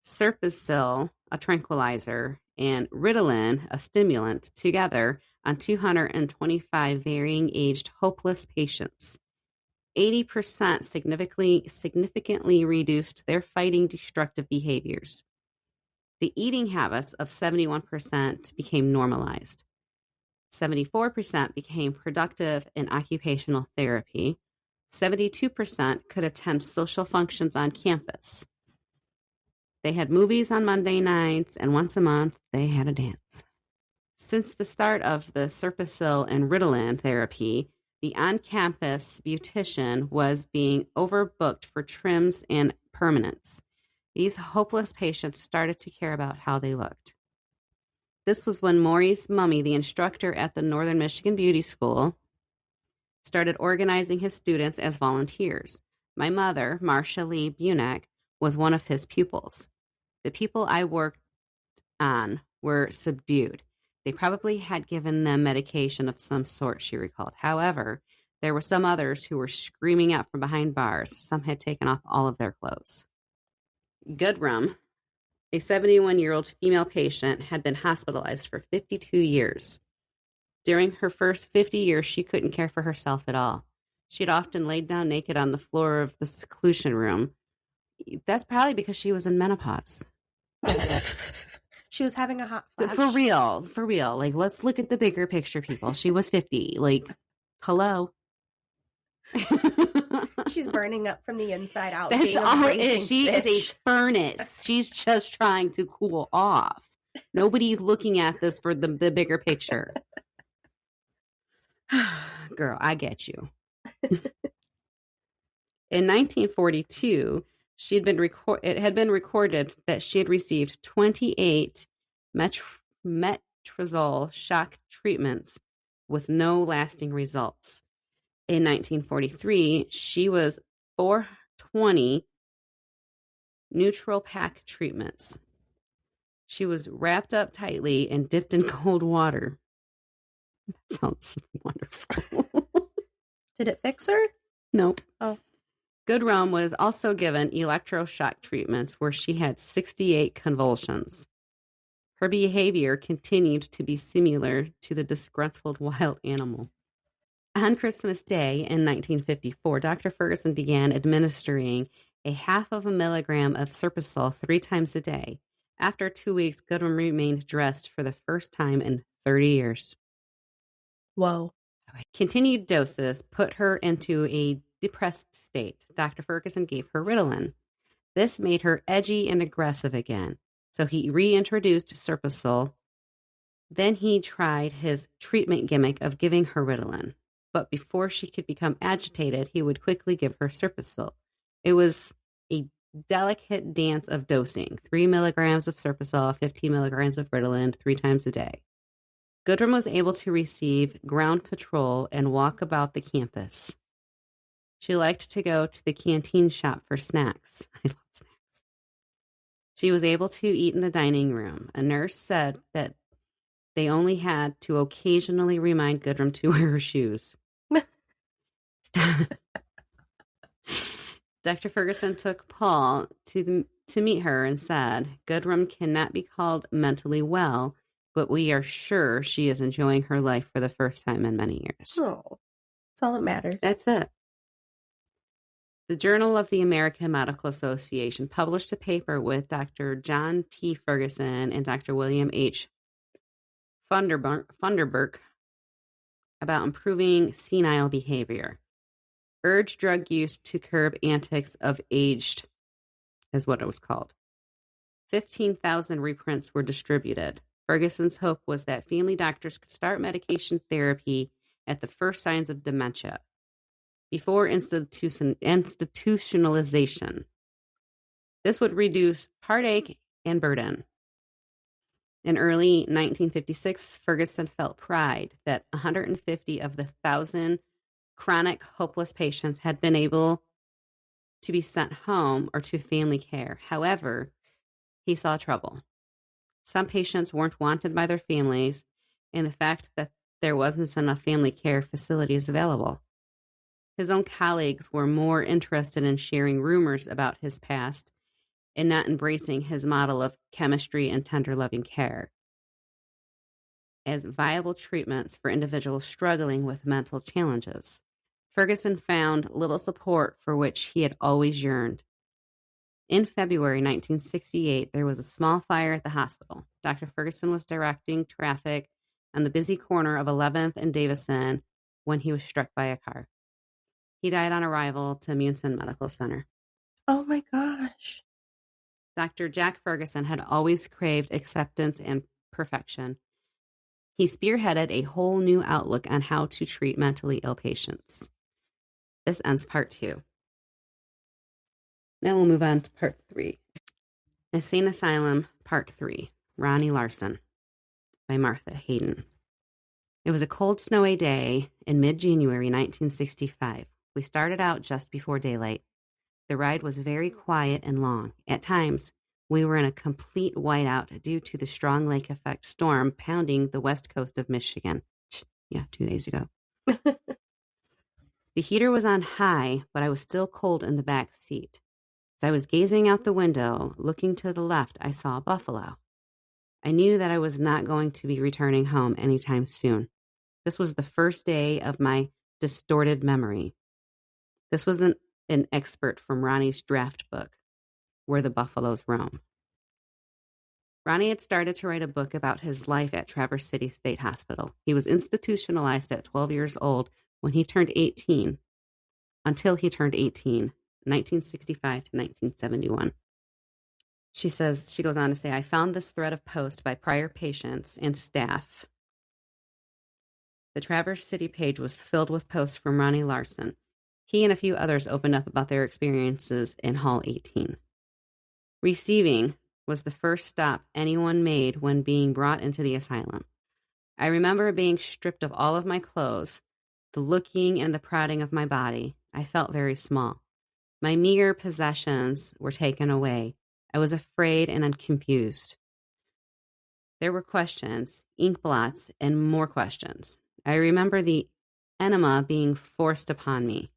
Serpicil, a tranquilizer, and Ritalin, a stimulant, together on 225 varying-aged hopeless patients. 80% significantly reduced their fighting destructive behaviors. The eating habits of 71% became normalized. 74% became productive in occupational therapy. 72% could attend social functions on campus. They had movies on Monday nights, and once a month, they had a dance. Since the start of the Serpicil and Ritalin therapy, the on-campus beautician was being overbooked for trims and permanents. These hopeless patients started to care about how they looked. This was when Maurice Mummy, the instructor at the Northern Michigan Beauty School, started organizing his students as volunteers. My mother, Marcia Lee Bunak, was one of his pupils. The people I worked on were subdued. They probably had given them medication of some sort, she recalled. However, there were some others who were screaming out from behind bars. Some had taken off all of their clothes. Goodrum, a 71-year-old female patient, had been hospitalized for 52 years. During her first 50 years, she couldn't care for herself at all. She'd often laid down naked on the floor of the seclusion room. That's probably because she was in menopause. She was having a hot flash. For real. Like, let's look at the bigger picture, people. She was 50. Like, hello. She's burning up from the inside out. That's all it is. She is a furnace. She's just trying to cool off. Nobody's looking at this for the bigger picture. Girl, I get you. In 1942, it had been recorded that she had received 28 metrazole shock treatments with no lasting results. In 1943, she was 420 neutral pack treatments. She was wrapped up tightly and dipped in cold water. That sounds wonderful. Did it fix her? Nope. Oh. Goodrum was also given electroshock treatments where she had 68 convulsions. Her behavior continued to be similar to the disgruntled wild animal. On Christmas Day in 1954, Dr. Ferguson began administering a 0.5 milligram of Serpasol 3 times a day. After 2 weeks, Goodrum remained dressed for the first time in 30 years. Whoa. Continued doses put her into a depressed state. Dr. Ferguson gave her Ritalin. This made her edgy and aggressive again, so he reintroduced Serpasol. Then he tried his treatment gimmick of giving her Ritalin. But before she could become agitated, he would quickly give her Serpasol. It was a delicate dance of dosing. 3 milligrams of Serpasol, 15 milligrams of Ritalin, 3 times a day. Goodrum was able to receive ground patrol and walk about the campus. She liked to go to the canteen shop for snacks. I love snacks. She was able to eat in the dining room. A nurse said that they only had to occasionally remind Goodrum to wear her shoes. Dr. Ferguson took Paul to meet her and said, Goodrum cannot be called mentally well, but we are sure she is enjoying her life for the first time in many years. Oh, that's all that matters. That's it. The Journal of the American Medical Association published a paper with Dr. John T. Ferguson and Dr. William H. Funderburk about improving senile behavior. Urged drug use to curb antics of aged, is what it was called. 15,000 reprints were distributed. Ferguson's hope was that family doctors could start medication therapy at the first signs of dementia, before institutionalization. This would reduce heartache and burden. In early 1956, Ferguson felt pride that 150 of the 1,000 chronic hopeless patients had been able to be sent home or to family care. However, he saw trouble. Some patients weren't wanted by their families, and the fact that there wasn't enough family care facilities available. His own colleagues were more interested in sharing rumors about his past and not embracing his model of chemistry and tender loving care as viable treatments for individuals struggling with mental challenges. Ferguson found little support for which he had always yearned. In February 1968, there was a small fire at the hospital. Dr. Ferguson was directing traffic on the busy corner of 11th and Davison when he was struck by a car. He died on arrival to Munson Medical Center. Oh my gosh. Dr. Jack Ferguson had always craved acceptance and perfection. He spearheaded a whole new outlook on how to treat mentally ill patients. This ends part 2. Now we'll move on to part 3. Insane Asylum, part 3. Ronnie Larson by Martha Hayden. It was a cold, snowy day in mid-January 1965. We started out just before daylight. The ride was very quiet and long. At times, we were in a complete whiteout due to the strong lake effect storm pounding the west coast of Michigan. Yeah, 2 days ago. The heater was on high, but I was still cold in the back seat. As I was gazing out the window, looking to the left, I saw a buffalo. I knew that I was not going to be returning home anytime soon. This was the first day of my distorted memory. This wasn't an expert from Ronnie's draft book, Where the Buffaloes Roam. Ronnie had started to write a book about his life at Traverse City State Hospital. He was institutionalized at 12 years old when he turned 18. until he turned 18, 1965 to 1971. She goes on to say, I found this thread of post by prior patients and staff. The Traverse City page was filled with posts from Ronnie Larson. He and a few others opened up about their experiences in Hall 18. Receiving was the first stop anyone made when being brought into the asylum. I remember being stripped of all of my clothes, the looking and the prodding of my body. I felt very small. My meager possessions were taken away. I was afraid and confused. There were questions, ink blots, and more questions. I remember the enema being forced upon me.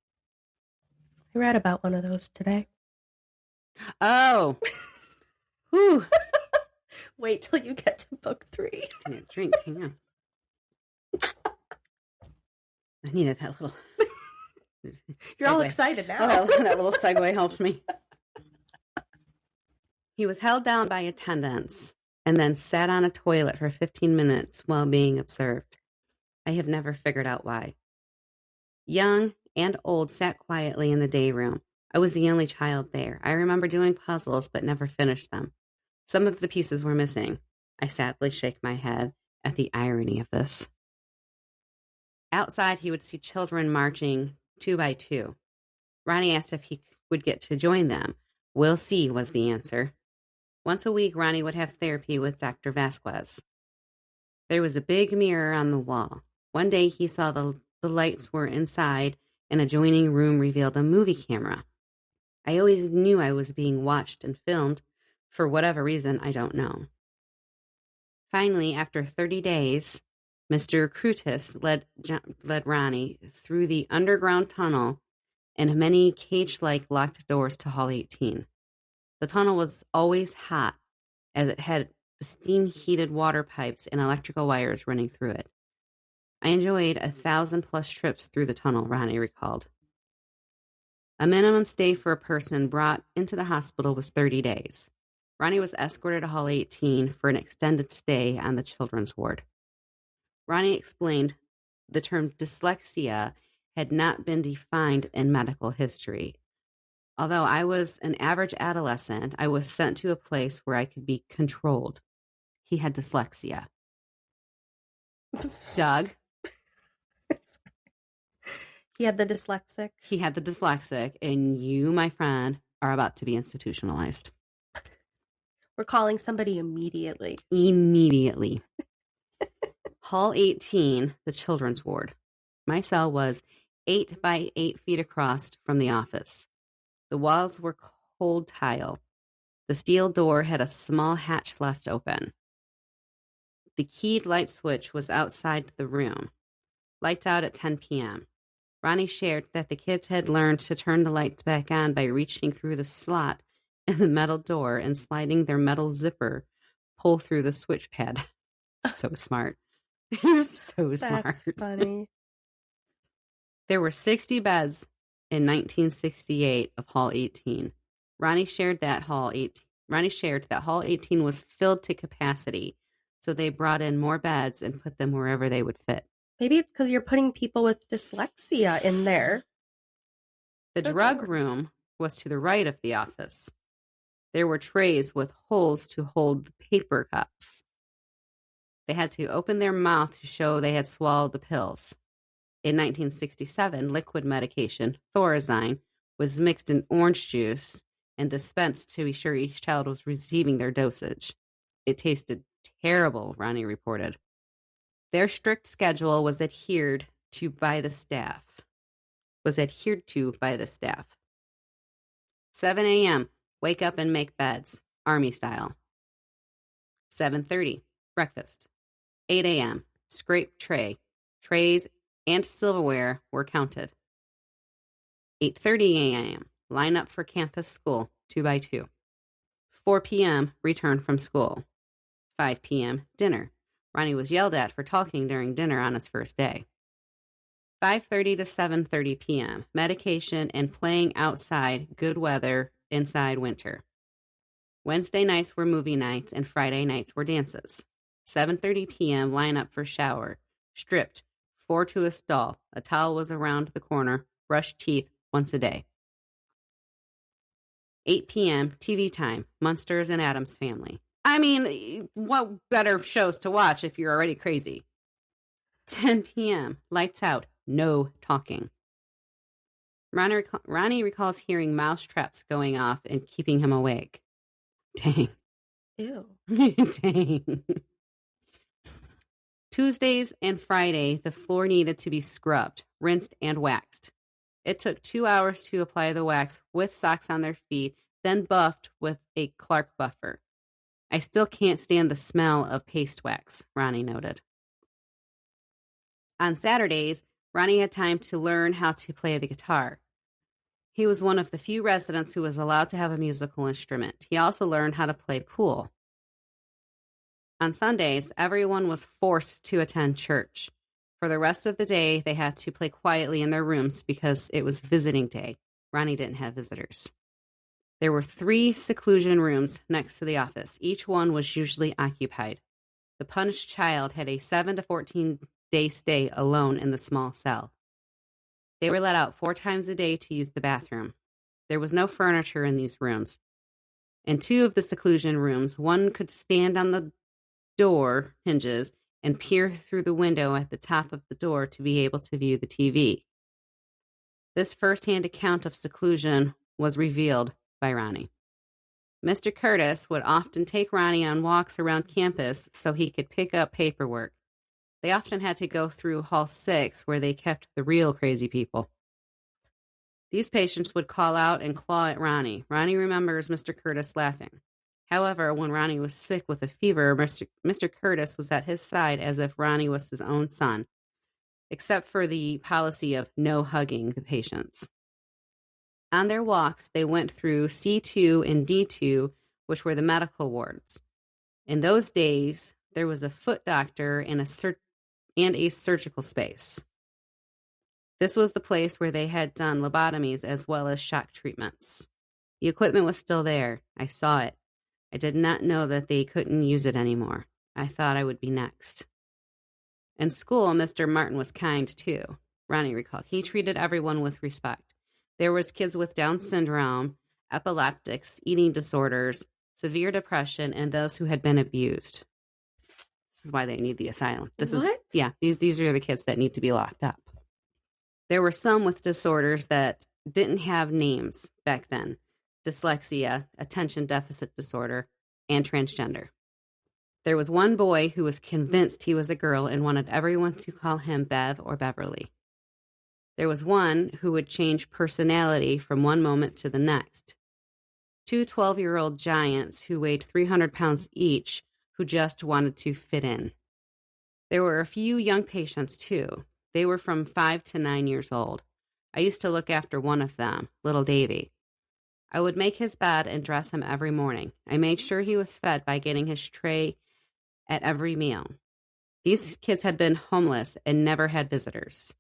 I read about one of those today. Oh! Whew. Wait till you get to book 3. I need a drink. Hang on. I needed that little... You're all excited now. Oh, that little segue helped me. He was held down by attendants and then sat on a toilet for 15 minutes while being observed. I have never figured out why. Young and old sat quietly in the day room. I was the only child there. I remember doing puzzles but never finished them. Some of the pieces were missing. I sadly shake my head at the irony of this. Outside, he would see children marching 2 by 2. Ronnie asked if he would get to join them. We'll see, was the answer. Once a week, Ronnie would have therapy with Dr. Vasquez. There was a big mirror on the wall. One day, he saw the lights were inside, and an adjoining room revealed a movie camera. I always knew I was being watched and filmed. For whatever reason, I don't know. Finally, after 30 days, Mr. Crutis led Ronnie through the underground tunnel and many cage-like locked doors to Hall 18. The tunnel was always hot, as it had steam-heated water pipes and electrical wires running through it. I enjoyed 1,000+ trips through the tunnel, Ronnie recalled. A minimum stay for a person brought into the hospital was 30 days. Ronnie was escorted to Hall 18 for an extended stay on the children's ward. Ronnie explained the term dyslexia had not been defined in medical history. Although I was an average adolescent, I was sent to a place where I could be controlled. He had dyslexia. Doug? He had the dyslexic. He had the dyslexic, and you, my friend, are about to be institutionalized. We're calling somebody immediately. Immediately. Hall 18, the children's ward. My cell was 8 by 8 feet across from the office. The walls were cold tile. The steel door had a small hatch left open. The keyed light switch was outside the room. Lights out at 10 p.m. Ronnie shared that the kids had learned to turn the lights back on by reaching through the slot in the metal door and sliding their metal zipper pull through the switch pad. So smart. They're so smart. That's funny. There were 60 beds in 1968 of Hall 18. Ronnie shared that Hall 18 was filled to capacity, so they brought in more beds and put them wherever they would fit. Maybe it's because you're putting people with dyslexia in there. The drug room was to the right of the office. There were trays with holes to hold the paper cups. They had to open their mouth to show they had swallowed the pills. In 1967, liquid medication, Thorazine, was mixed in orange juice and dispensed to be sure each child was receiving their dosage. It tasted terrible, Ronnie reported. Their strict schedule was adhered to by the staff. 7 a.m., wake up and make beds, Army style. 7:30, breakfast. 8 a.m., scrape tray. Trays and silverware were counted. 8:30 a.m., line up for campus school, 2 by 2. 4 p.m., return from school. 5 p.m., dinner. Ronnie was yelled at for talking during dinner on his first day. 5:30 to 7:30 p.m., medication and playing outside, good weather, inside winter. Wednesday nights were movie nights and Friday nights were dances. 7:30 p.m., line up for shower. Stripped, 4 to a stall. A towel was around the corner. Brush teeth, once a day. 8 p.m., TV time, Munsters and Addams Family. I mean, what better shows to watch if you're already crazy? 10 p.m., lights out, no talking. Ronnie recalls hearing mouse traps going off and keeping him awake. Dang. Ew. Dang. Tuesdays and Friday, the floor needed to be scrubbed, rinsed, and waxed. It took 2 hours to apply the wax with socks on their feet, then buffed with a Clark buffer. I still can't stand the smell of paste wax, Ronnie noted. On Saturdays, Ronnie had time to learn how to play the guitar. He was one of the few residents who was allowed to have a musical instrument. He also learned how to play pool. On Sundays, everyone was forced to attend church. For the rest of the day, they had to play quietly in their rooms because it was visiting day. Ronnie didn't have visitors. There were 3 seclusion rooms next to the office. Each one was usually occupied. The punished child had a 7 to 14-day stay alone in the small cell. They were let out 4 times a day to use the bathroom. There was no furniture in these rooms. In 2 of the seclusion rooms, one could stand on the door hinges and peer through the window at the top of the door to be able to view the TV. This first-hand account of seclusion was revealed by Ronnie. Mr. Curtis would often take Ronnie on walks around campus so he could pick up paperwork. They often had to go through Hall 6 where they kept the real crazy people. These patients would call out and claw at Ronnie. Ronnie remembers Mr. Curtis laughing. However, when Ronnie was sick with a fever, Mr. Curtis was at his side as if Ronnie was his own son, except for the policy of no hugging the patients. On their walks, they went through C2 and D2, which were the medical wards. In those days, there was a foot doctor and a surgical space. This was the place where they had done lobotomies as well as shock treatments. The equipment was still there. I saw it. I did not know that they couldn't use it anymore. I thought I would be next. In school, Mr. Martin was kind too, Ronnie recalled. He treated everyone with respect. There was kids with Down syndrome, epileptics, eating disorders, severe depression, and those who had been abused. This is why they need the asylum. These are the kids that need to be locked up. There were some with disorders that didn't have names back then. Dyslexia, attention deficit disorder, and transgender. There was one boy who was convinced he was a girl and wanted everyone to call him Bev or Beverly. There was one who would change personality from one moment to the next. 2 12-year-old giants who weighed 300 pounds each who just wanted to fit in. There were a few young patients, too. They were from 5 to 9 years old. I used to look after one of them, little Davy. I would make his bed and dress him every morning. I made sure he was fed by getting his tray at every meal. These kids had been homeless and never had visitors.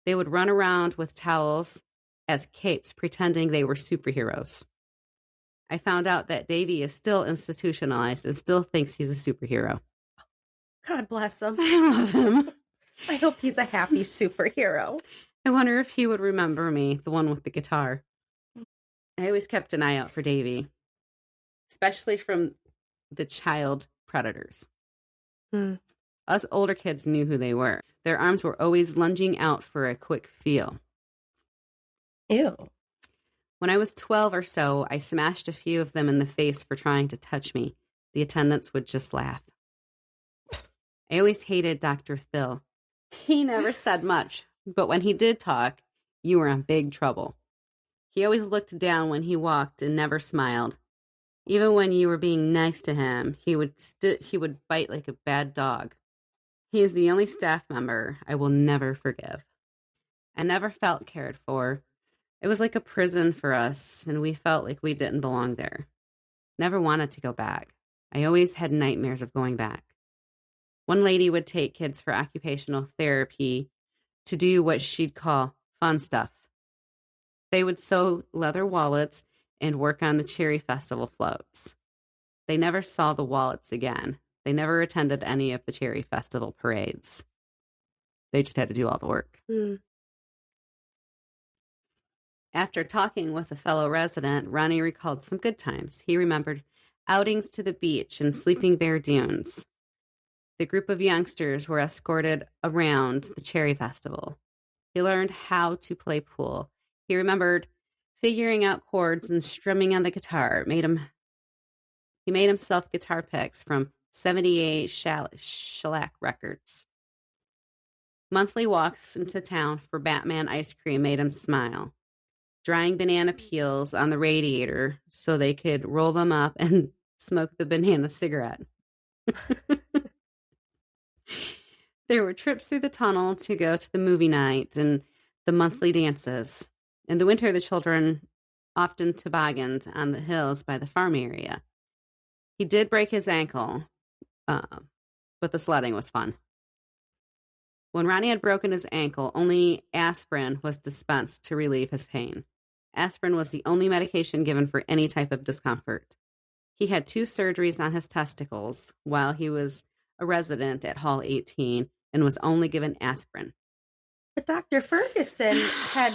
They would run around with towels as capes, pretending they were superheroes. I found out that Davy is still institutionalized and still thinks he's a superhero. God bless him. I love him. I hope he's a happy superhero. I wonder if he would remember me, the one with the guitar. I always kept an eye out for Davy, especially from the child predators. Us older kids knew who they were. Their arms were always lunging out for a quick feel. Ew. When I was 12 or so, I smashed a few of them in the face for trying to touch me. The attendants would just laugh. I always hated Dr. Thill. He never said much, but when he did talk, you were in big trouble. He always looked down when he walked and never smiled. Even when you were being nice to him, he would bite like a bad dog. He is the only staff member I will never forgive. I never felt cared for. It was like a prison for us, and we felt like we didn't belong there. Never wanted to go back. I always had nightmares of going back. One lady would take kids for occupational therapy to do what she'd call fun stuff. They would sew leather wallets and work on the Cherry Festival floats. They never saw the wallets again. They never attended any of the Cherry Festival parades. They just had to do all the work. After talking with a fellow resident, Ronnie recalled some good times. He remembered outings to the beach and Sleeping Bear Dunes. The group of youngsters were escorted around the Cherry Festival. He learned how to play pool. He remembered figuring out chords and strumming on the guitar. He made himself guitar picks from 78 shellac records. Monthly walks into town for Batman ice cream made him smile. Drying banana peels on the radiator so they could roll them up and smoke the banana cigarette. There were trips through the tunnel to go to the movie night and the monthly dances. In the winter, the children often tobogganed on the hills by the farm area. He did break his ankle, but the sledding was fun. When Ronnie had broken his ankle, only aspirin was dispensed to relieve his pain. Aspirin was the only medication given for any type of discomfort. He had 2 surgeries on his testicles while he was a resident at Hall 18 and was only given aspirin. But Dr. Ferguson had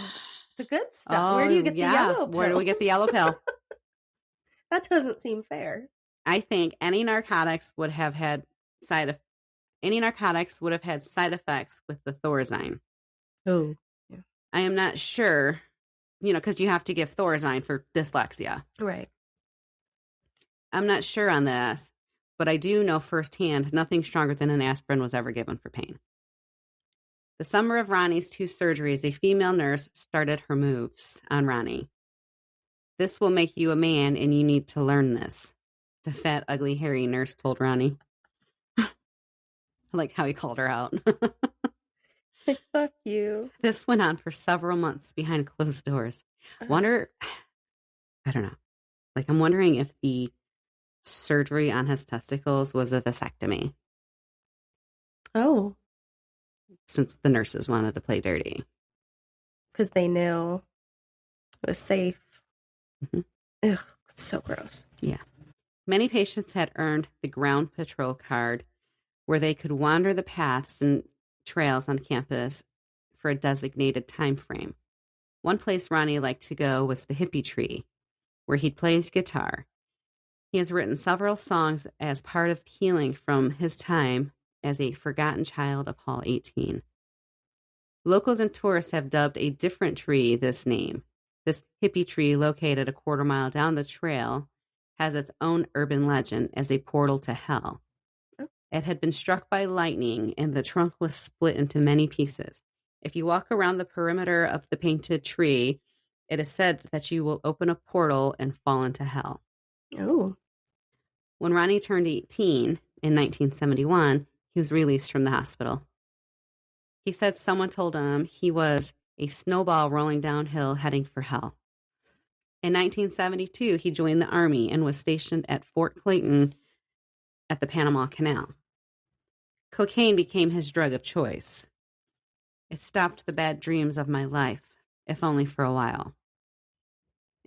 the good stuff. Oh, where do you get the yellow pills? Where do we get the yellow pill? That doesn't seem fair. I think any narcotics would have had side effects with the Thorazine. Oh. Yeah. I am not sure, because you have to give Thorazine for dyslexia. Right. I'm not sure on this, but I do know firsthand nothing stronger than an aspirin was ever given for pain. The summer of Ronnie's 2 surgeries, a female nurse started her moves on Ronnie. "This will make you a man, and you need to learn this," the fat, ugly, hairy nurse told Ronnie. I like how he called her out. Like, fuck you. This went on for several months behind closed doors. I don't know. I'm wondering if the surgery on his testicles was a vasectomy. Oh. Since the nurses wanted to play dirty. Because they knew it was safe. Mm-hmm. Ugh, it's so gross. Yeah. Many patients had earned the ground patrol card where they could wander the paths and trails on campus for a designated time frame. One place Ronnie liked to go was the Hippie Tree, where he'd play his guitar. He has written several songs as part of healing from his time as a forgotten child of Hall 18. Locals and tourists have dubbed a different tree this name. This hippie tree, located a quarter mile down the trail, has its own urban legend as a portal to hell. It had been struck by lightning, and the trunk was split into many pieces. If you walk around the perimeter of the painted tree, it is said that you will open a portal and fall into hell. Oh. When Ronnie turned 18 in 1971, he was released from the hospital. He said someone told him he was a snowball rolling downhill heading for hell. In 1972, he joined the Army and was stationed at Fort Clayton at the Panama Canal. Cocaine became his drug of choice. It stopped the bad dreams of my life, if only for a while.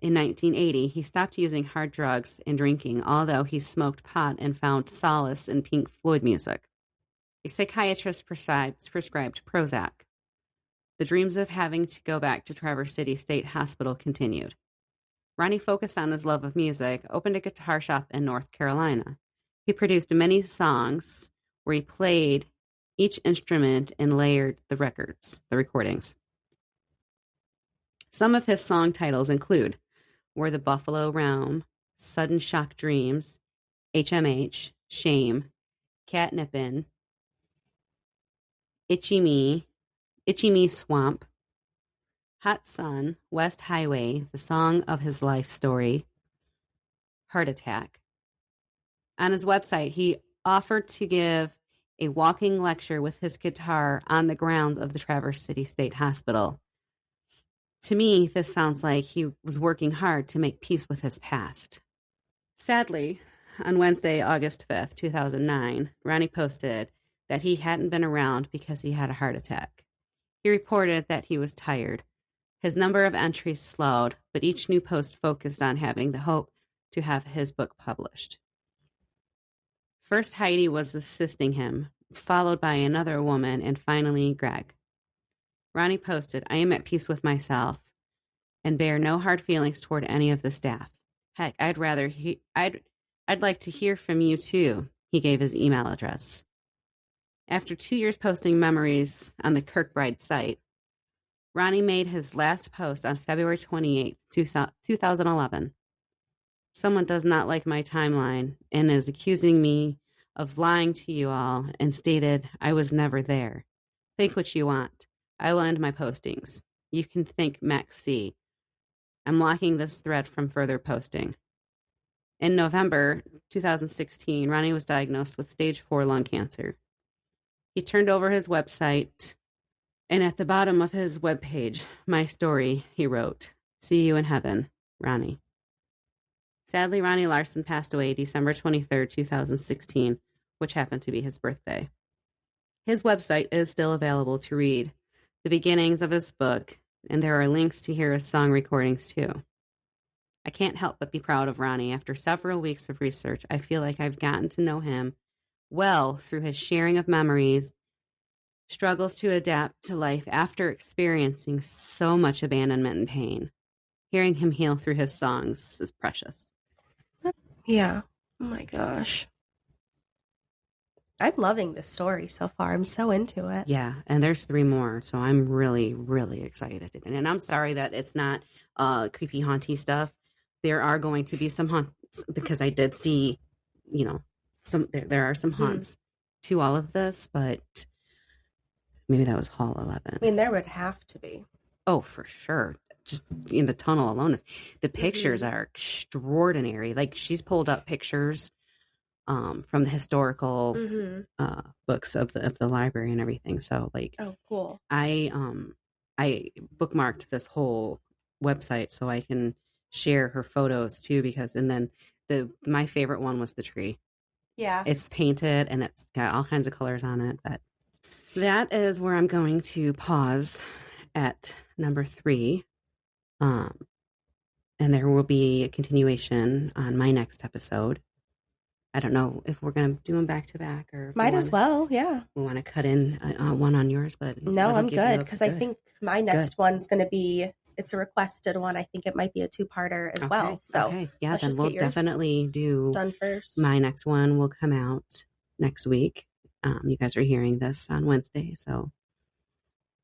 In 1980, he stopped using hard drugs and drinking, although he smoked pot and found solace in Pink Floyd music. A psychiatrist prescribed Prozac. The dreams of having to go back to Traverse City State Hospital continued. Ronnie focused on his love of music, opened a guitar shop in North Carolina. He produced many songs where he played each instrument and layered the recordings. Some of his song titles include Where the Buffalo Roam, Sudden Shock Dreams, HMH, Shame, Catnippin', Itchy Me Swamp, Hot Sun, West Highway, The Song of His Life Story, Heart Attack. On his website, he offered to give a walking lecture with his guitar on the grounds of the Traverse City State Hospital. To me, this sounds like he was working hard to make peace with his past. Sadly, on Wednesday, August 5th, 2009, Ronnie posted that he hadn't been around because he had a heart attack. He reported that he was tired. His number of entries slowed, but each new post focused on having the hope to have his book published. First, Heidi was assisting him, followed by another woman, and finally Greg. Ronnie posted, I am at peace with myself and bear no hard feelings toward any of the staff. Heck, I'd like to hear from you too. He gave his email address. After 2 years posting memories on the Kirkbride site, Ronnie made his last post on February 28th, 2011. Someone does not like my timeline and is accusing me of lying to you all and stated I was never there. Think what you want. I will end my postings. You can think Max C. I'm locking this thread from further posting. In November 2016, Ronnie was diagnosed with stage 4 lung cancer. He turned over his website, and at the bottom of his webpage, my story, he wrote, "See you in heaven, Ronnie." Sadly, Ronnie Larson passed away December 23rd, 2016, which happened to be his birthday. His website is still available to read the beginnings of his book, and there are links to hear his song recordings too. I can't help but be proud of Ronnie. After several weeks of research, I feel like I've gotten to know him well through his sharing of memories, struggles to adapt to life after experiencing so much abandonment and pain. Hearing him heal through his songs is precious. Yeah. Oh my gosh. I'm loving this story so far. I'm so into it. Yeah, and there's 3 more, so I'm really, really excited. And I'm sorry that it's not creepy, haunty stuff. There are going to be some haunts, because I did see, there are some haunts to all of this, but maybe that was Hall 11. I mean, there would have to be. Oh, for sure. Just in the tunnel alone. The pictures are extraordinary. Like, she's pulled up pictures from the historical books of the library and everything. So, like, oh, cool. I bookmarked this whole website so I can share her photos too, because, and then my favorite one was the tree. Yeah. It's painted and it's got all kinds of colors on it, but that is where I'm going to pause at number 3. And there will be a continuation on my next episode. I don't know if we're going to do them back to back or might as well. Yeah. We want to cut in one on yours, but no, I'm good because I think my next one's going to be, it's a requested one. I think it might be a 2-parter as well. So yeah, then we'll definitely do done first. My next one will come out next week. You guys are hearing this on Wednesday, so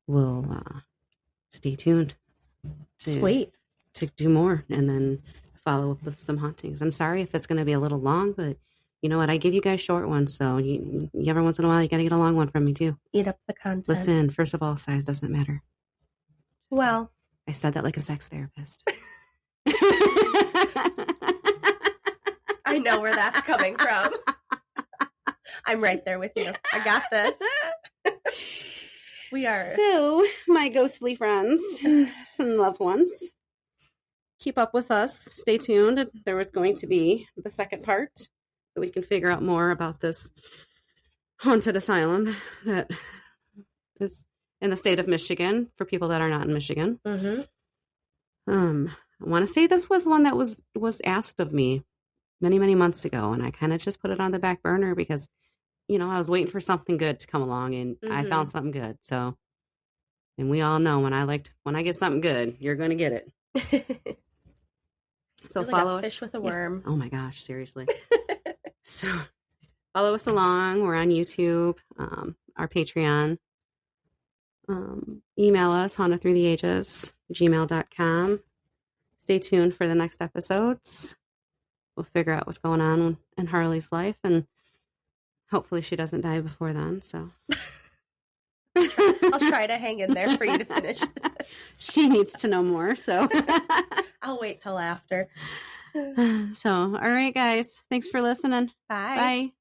we'll stay tuned. Sweet. To do more and then follow up with some hauntings. I'm sorry if it's going to be a little long, but you know what? I give you guys short ones, so you every once in a while you got to get a long one from me too. Eat up the content. Listen, first of all, size doesn't matter. Well, I said that like a sex therapist. I know where that's coming from. I'm right there with you. I got this. We are. So, my ghostly friends and loved ones, keep up with us. Stay tuned. There was going to be the second part so we can figure out more about this haunted asylum that is in the state of Michigan for people that are not in Michigan. I want to say this was one that was asked of me many, many months ago, and I kind of just put it on the back burner because, I was waiting for something good to come along, and I found something good. So, and we all know when I get something good, you're going to get it. So follow us. Fish with a worm. Oh my gosh, seriously. So follow us along. We're on YouTube, our Patreon. Email us, hauntedthroughtheages, gmail.com. Stay tuned for the next episodes. We'll figure out what's going on in Harley's life, and hopefully she doesn't die before then. So I'll try to hang in there for you to finish this. She needs to know more, so I'll wait till after. So, all right, guys. Thanks for listening. Bye. Bye.